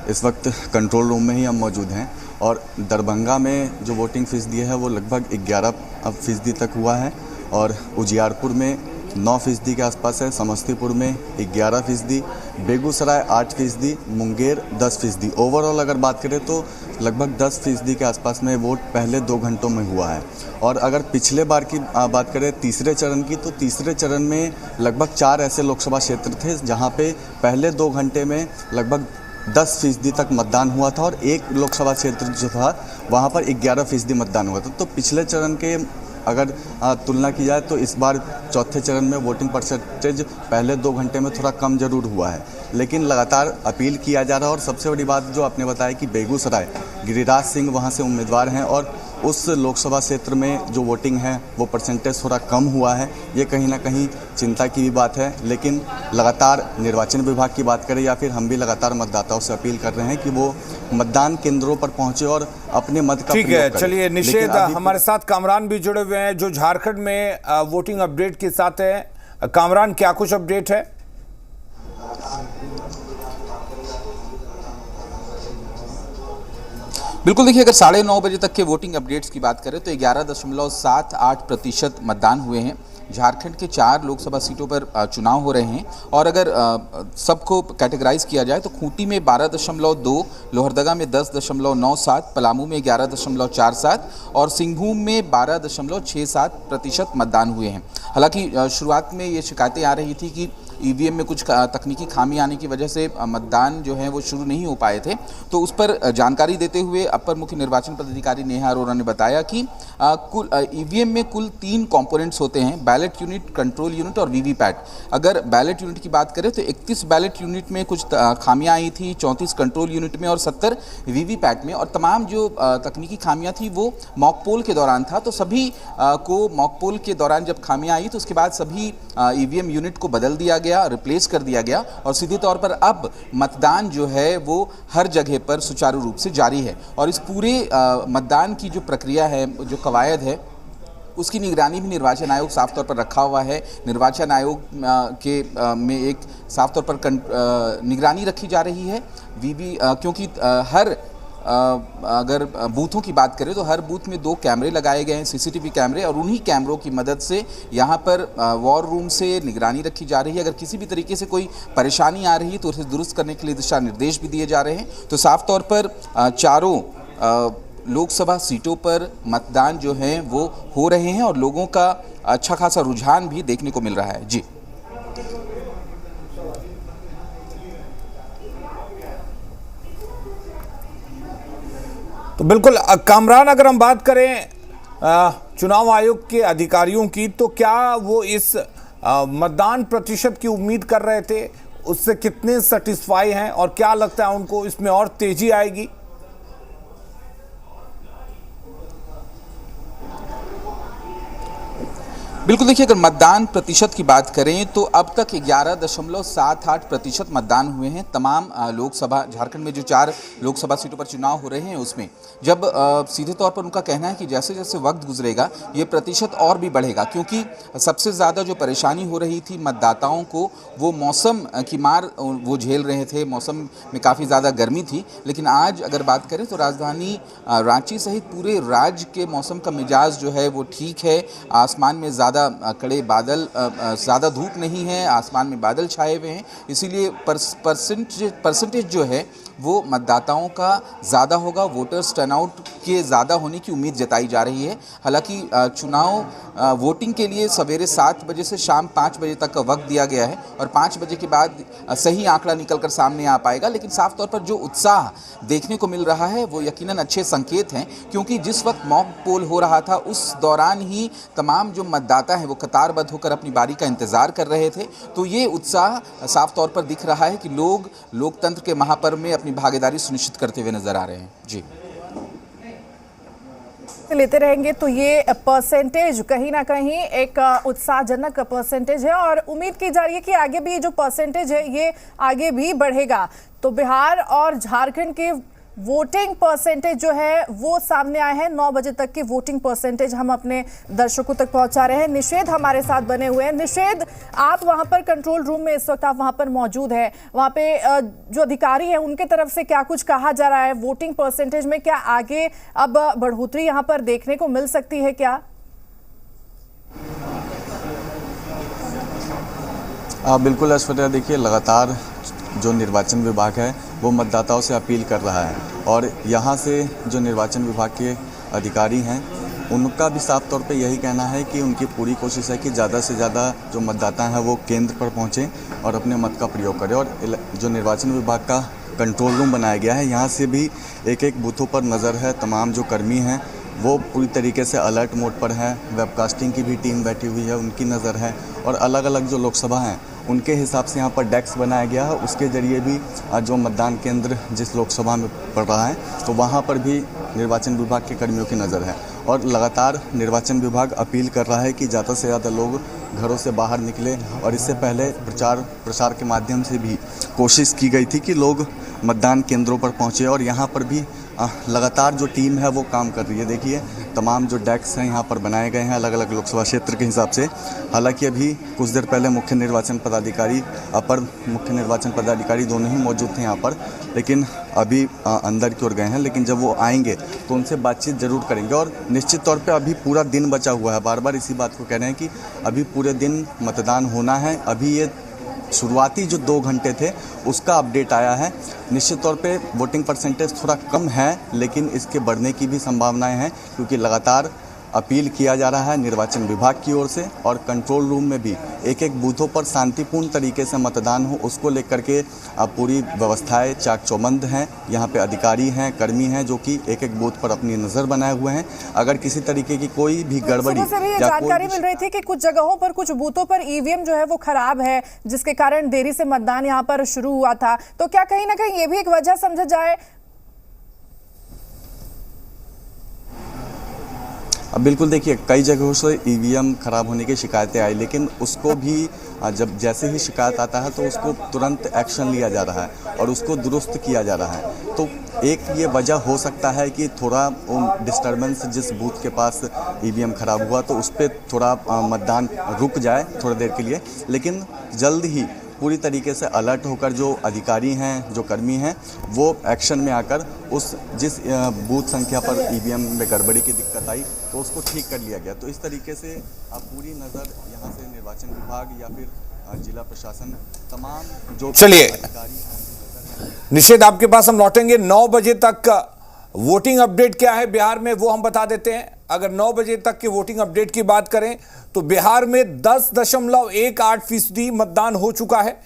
इस वक्त कंट्रोल रूम में ही हम मौजूद हैं और दरभंगा में जो वोटिंग फीसदी है वो लगभग 11% तक हुआ है और उजियारपुर में 9% के आसपास है, समस्तीपुर में 11%, बेगूसराय 8%, मुंगेर 10%। ओवरऑल अगर बात करें तो लगभग 10% के आसपास में वोट पहले 2 घंटों में हुआ है। और अगर पिछले बार की बात करें तीसरे चरण की, तो तीसरे चरण में लगभग 4 ऐसे लोकसभा क्षेत्र थे जहां पे पहले 2 घंटे में लगभग 10% तक मतदान हुआ था और एक लोकसभा क्षेत्र जो था वहां पर 11% मतदान हुआ था। तो पिछले चरण के अगर तुलना की जाए तो इस बार चौथे चरण में वोटिंग परसेंटेज पहले 2 घंटे में थोड़ा कम जरूर हुआ है, लेकिन लगातार अपील किया जा रहा है। और सबसे बड़ी बात जो आपने बताया कि बेगूसराय, गिरिराज सिंह वहां से उम्मीदवार हैं और उस लोकसभा क्षेत्र में जो वोटिंग है वो परसेंटेज थोड़ा कम हुआ है, ये कहीं ना कहीं चिंता की भी बात है। लेकिन लगातार निर्वाचन विभाग की बात करें या फिर हम भी लगातार मतदाताओं से अपील कर रहे हैं कि वो मतदान केंद्रों पर पहुंचे और अपने मत का ठीक है। चलिए निषेध, हमारे साथ कामरान भी जुड़े हुए हैं जो झारखंड में वोटिंग अपडेट के साथ है। कामरान, क्या कुछ अपडेट है? बिल्कुल, देखिए अगर 9:30 बजे तक के वोटिंग अपडेट्स की बात करें तो 11.78% मतदान हुए हैं। झारखंड के 4 लोकसभा सीटों पर चुनाव हो रहे हैं और अगर सबको कैटेगराइज किया जाए तो खूंटी में 12.2, लोहरदगा में 10.97, पलामू में 11.47 और सिंहभूम में 12.67% मतदान हुए हैं। हालांकि शुरुआत में ये शिकायतें आ रही थी कि ईवीएम में कुछ तकनीकी खामी आने की वजह से मतदान जो है वो शुरू नहीं हो पाए थे, तो उस पर जानकारी देते हुए अपर मुख्य निर्वाचन पदाधिकारी नेहा अरोरा ने बताया कि कुल ईवीएम में कुल 3 कंपोनेंट्स होते हैं, बैलेट यूनिट, कंट्रोल यूनिट और वीवीपैट। अगर बैलेट यूनिट की बात करें तो 31 बैलेट यूनिट में कुछ खामियां आई थी, 34 कंट्रोल यूनिट में और 70 वीवीपैट में, और तमाम जो तकनीकी खामियां थी वो मॉक पोल के दौरान था। तो सभी को मॉक पोल के दौरान जब खामियां आई तो उसके बाद सभी ईवीएम यूनिट को बदल दिया गया, रिप्लेस कर दिया गया और सीधे तौर पर अब मतदान जो है वो हर जगह पर सुचारू रूप से जारी है। और इस पूरे मतदान की जो प्रक्रिया है, जो कवायद है, उसकी निगरानी भी निर्वाचन आयोग साफ तौर पर रखा हुआ है। निर्वाचन आयोग में एक साफ तौर पर निगरानी रखी जा रही है क्योंकि हर अगर बूथों की बात करें तो हर बूथ में 2 कैमरे लगाए गए हैं, सीसीटीवी कैमरे, और उन्हीं कैमरों की मदद से यहाँ पर वॉर रूम से निगरानी रखी जा रही है। अगर किसी भी तरीके से कोई परेशानी आ रही है तो उसे दुरुस्त करने के लिए दिशा निर्देश भी दिए जा रहे हैं। तो साफ तौर पर चारों लोकसभा सीटों पर मतदान जो है वो हो रहे हैं और लोगों का अच्छा खासा रुझान भी देखने को मिल रहा है। जी तो बिल्कुल कामरान, अगर हम बात करें चुनाव आयोग के अधिकारियों की, तो क्या वो इस मतदान प्रतिशत की उम्मीद कर रहे थे, उससे कितने सेटिस्फाई हैं और क्या लगता है उनको इसमें और तेजी आएगी? बिल्कुल, देखिए अगर मतदान प्रतिशत की बात करें तो अब तक 11.78% मतदान हुए हैं तमाम लोकसभा, झारखंड में जो 4 लोकसभा सीटों पर चुनाव हो रहे हैं उसमें। जब सीधे तौर पर उनका कहना है कि जैसे जैसे वक्त गुजरेगा ये प्रतिशत और भी बढ़ेगा, क्योंकि सबसे ज़्यादा जो परेशानी हो रही थी मतदाताओं को वो मौसम की मार वो झेल रहे थे। मौसम में काफ़ी ज़्यादा गर्मी थी, लेकिन आज अगर बात करें तो राजधानी रांची सहित पूरे राज्य के मौसम का मिजाज जो है वो ठीक है। आसमान में ज़्यादा कड़े बादल, ज़्यादा धूप नहीं है, आसमान में बादल छाए हुए हैं, इसीलिए परसेंटेज जो है वो मतदाताओं का ज़्यादा होगा। वोटर्स टर्नआउट के ज़्यादा होने की उम्मीद जताई जा रही है। हालांकि चुनाव वोटिंग के लिए सवेरे 7 बजे से शाम 5 बजे तक का वक्त दिया गया है और 5 बजे के बाद सही आंकड़ा निकलकर सामने आ पाएगा। लेकिन साफ तौर पर जो उत्साह देखने को मिल रहा है वो यकीनन अच्छे संकेत हैं, क्योंकि जिस वक्त मॉक पोल हो रहा था उस दौरान ही तमाम जो मतदाता हैं वो कतारबद्ध होकर अपनी बारी का इंतज़ार कर रहे थे। तो ये उत्साह साफ तौर पर दिख रहा है कि लोग लोकतंत्र के महापर्व में अपनी भागीदारी सुनिश्चित करते हुए नजर आ रहे हैं। जी लेते रहेंगे तो ये परसेंटेज कहीं ना कहीं एक उत्साहजनक परसेंटेज है और उम्मीद की जा रही है कि आगे भी जो परसेंटेज है ये आगे भी बढ़ेगा। तो बिहार और झारखंड के वोटिंग परसेंटेज जो है वो सामने आए हैं। 9 बजे तक की वोटिंग परसेंटेज हम अपने दर्शकों तक पहुंचा रहे हैं। निषेध हमारे साथ बने हुए हैं। निषेध, आप वहां पर कंट्रोल रूम में इस वक्त आप वहां पर मौजूद हैं, वहां पे जो अधिकारी हैं उनके तरफ से क्या कुछ कहा जा रहा है वोटिंग परसेंटेज में? क्या आगे अब बढ़ोतरी यहां पर देखने को मिल सकती है क्या? बिल्कुल ऐश्वर्या, देखिए लगातार जो निर्वाचन विभाग है वो मतदाताओं से अपील कर रहा है और यहाँ से जो निर्वाचन विभाग के अधिकारी हैं उनका भी साफ तौर पे यही कहना है कि उनकी पूरी कोशिश है कि ज़्यादा से ज़्यादा जो मतदाता हैं वो केंद्र पर पहुँचें और अपने मत का प्रयोग करें। और जो निर्वाचन विभाग का कंट्रोल रूम बनाया गया है यहाँ से भी एक एक बूथों पर नज़र है। तमाम जो कर्मी हैं वो पूरी तरीके से अलर्ट मोड पर हैं। वेबकास्टिंग की भी टीम बैठी हुई है, उनकी नज़र है और अलग अलग जो लोकसभा हैं उनके हिसाब से यहाँ पर डेस्क बनाया गया है। उसके ज़रिए भी जो मतदान केंद्र जिस लोकसभा में पड़ रहा है तो वहाँ पर भी निर्वाचन विभाग के कर्मियों की नज़र है और लगातार निर्वाचन विभाग अपील कर रहा है कि ज़्यादा से ज़्यादा लोग घरों से बाहर निकले। और इससे पहले प्रचार प्रसार के माध्यम से भी कोशिश की गई थी कि लोग मतदान केंद्रों पर पहुँचे और यहाँ पर भी लगातार जो टीम है वो काम कर रही है। देखिए तमाम जो डेस्क हैं यहाँ पर बनाए गए हैं अलग अलग लोकसभा क्षेत्र के हिसाब से। हालांकि अभी कुछ देर पहले मुख्य निर्वाचन पदाधिकारी, अपर मुख्य निर्वाचन पदाधिकारी दोनों ही मौजूद थे यहाँ पर, लेकिन अभी अंदर की ओर गए हैं। लेकिन जब वो आएंगे तो उनसे बातचीत ज़रूर करेंगे और निश्चित तौर पर अभी पूरा दिन बचा हुआ है। बार बार इसी बात को कह रहे हैं कि अभी पूरे दिन मतदान होना है। अभी ये शुरुआती जो 2 घंटे थे उसका अपडेट आया है। निश्चित तौर पे वोटिंग परसेंटेज थोड़ा कम है लेकिन इसके बढ़ने की भी संभावनाएं हैं, क्योंकि लगातार अपील किया जा रहा है निर्वाचन विभाग की ओर से और कंट्रोल रूम में भी एक एक बूथों पर शांतिपूर्ण तरीके से मतदान हो उसको लेकर के पूरी व्यवस्थाएं चाक चौबंद हैं। यहाँ पे अधिकारी हैं, कर्मी हैं जो कि एक एक बूथ पर अपनी नज़र बनाए हुए हैं। अगर किसी तरीके की कोई भी गड़बड़ी या जानकारी मिल रही थी कि कुछ जगहों पर, कुछ बूथों पर ईवीएम जो है वो खराब है जिसके कारण देरी से मतदान यहाँ पर शुरू हुआ था, तो क्या कहीं ना कहीं ये भी एक वजह समझा जाए? अब बिल्कुल देखिए कई जगहों से ईवीएम खराब होने की शिकायतें आई, लेकिन उसको भी जब जैसे ही शिकायत आता है तो उसको तुरंत एक्शन लिया जा रहा है और उसको दुरुस्त किया जा रहा है। तो एक ये वजह हो सकता है कि थोड़ा डिस्टर्बेंस जिस बूथ के पास ईवीएम खराब हुआ तो उस पर थोड़ा मतदान रुक जाए थोड़ी देर के लिए, लेकिन जल्द ही पूरी तरीके से अलर्ट होकर जो अधिकारी हैं, जो कर्मी हैं, वो एक्शन में आकर जिस बूथ संख्या पर ईवीएम में गड़बड़ी की दिक्कत आई तो उसको ठीक कर लिया गया। तो इस तरीके से अब पूरी नज़र यहाँ से निर्वाचन विभाग या फिर जिला प्रशासन तमाम जो चलिए अधिकारी निषेध आपके पास हम लौटेंगे। 9 बजे तक वोटिंग अपडेट क्या है बिहार में वो हम बता देते हैं। अगर 9 बजे तक के वोटिंग अपडेट की बात करें तो बिहार में 10.18% मतदान हो चुका है।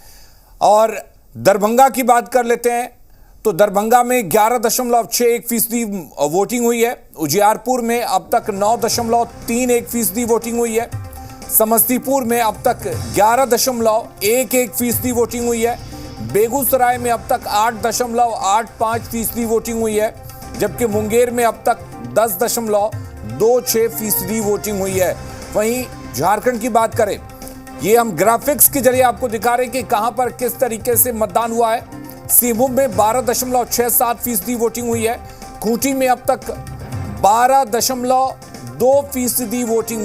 और दरभंगा की बात कर लेते हैं तो दरभंगा में 11.61% वोटिंग हुई है। उजियारपुर में अब तक 9.31% वोटिंग हुई है। समस्तीपुर में अब तक 11.11% वोटिंग हुई है। बेगूसराय में अब तक 8.85% वोटिंग हुई है, जबकि मुंगेर में अब तक 10.26% वोटिंग हुई है। वहीं झारखंड की बात करें, ये हम ग्राफिक्स के जरिए आपको दिखा रहे हैं कि कहां पर किस तरीके से मतदान हुआ है। सिंहभूम में 12.67% वोटिंग हुई है। खूंटी में अब तक 12.2% वोटिंग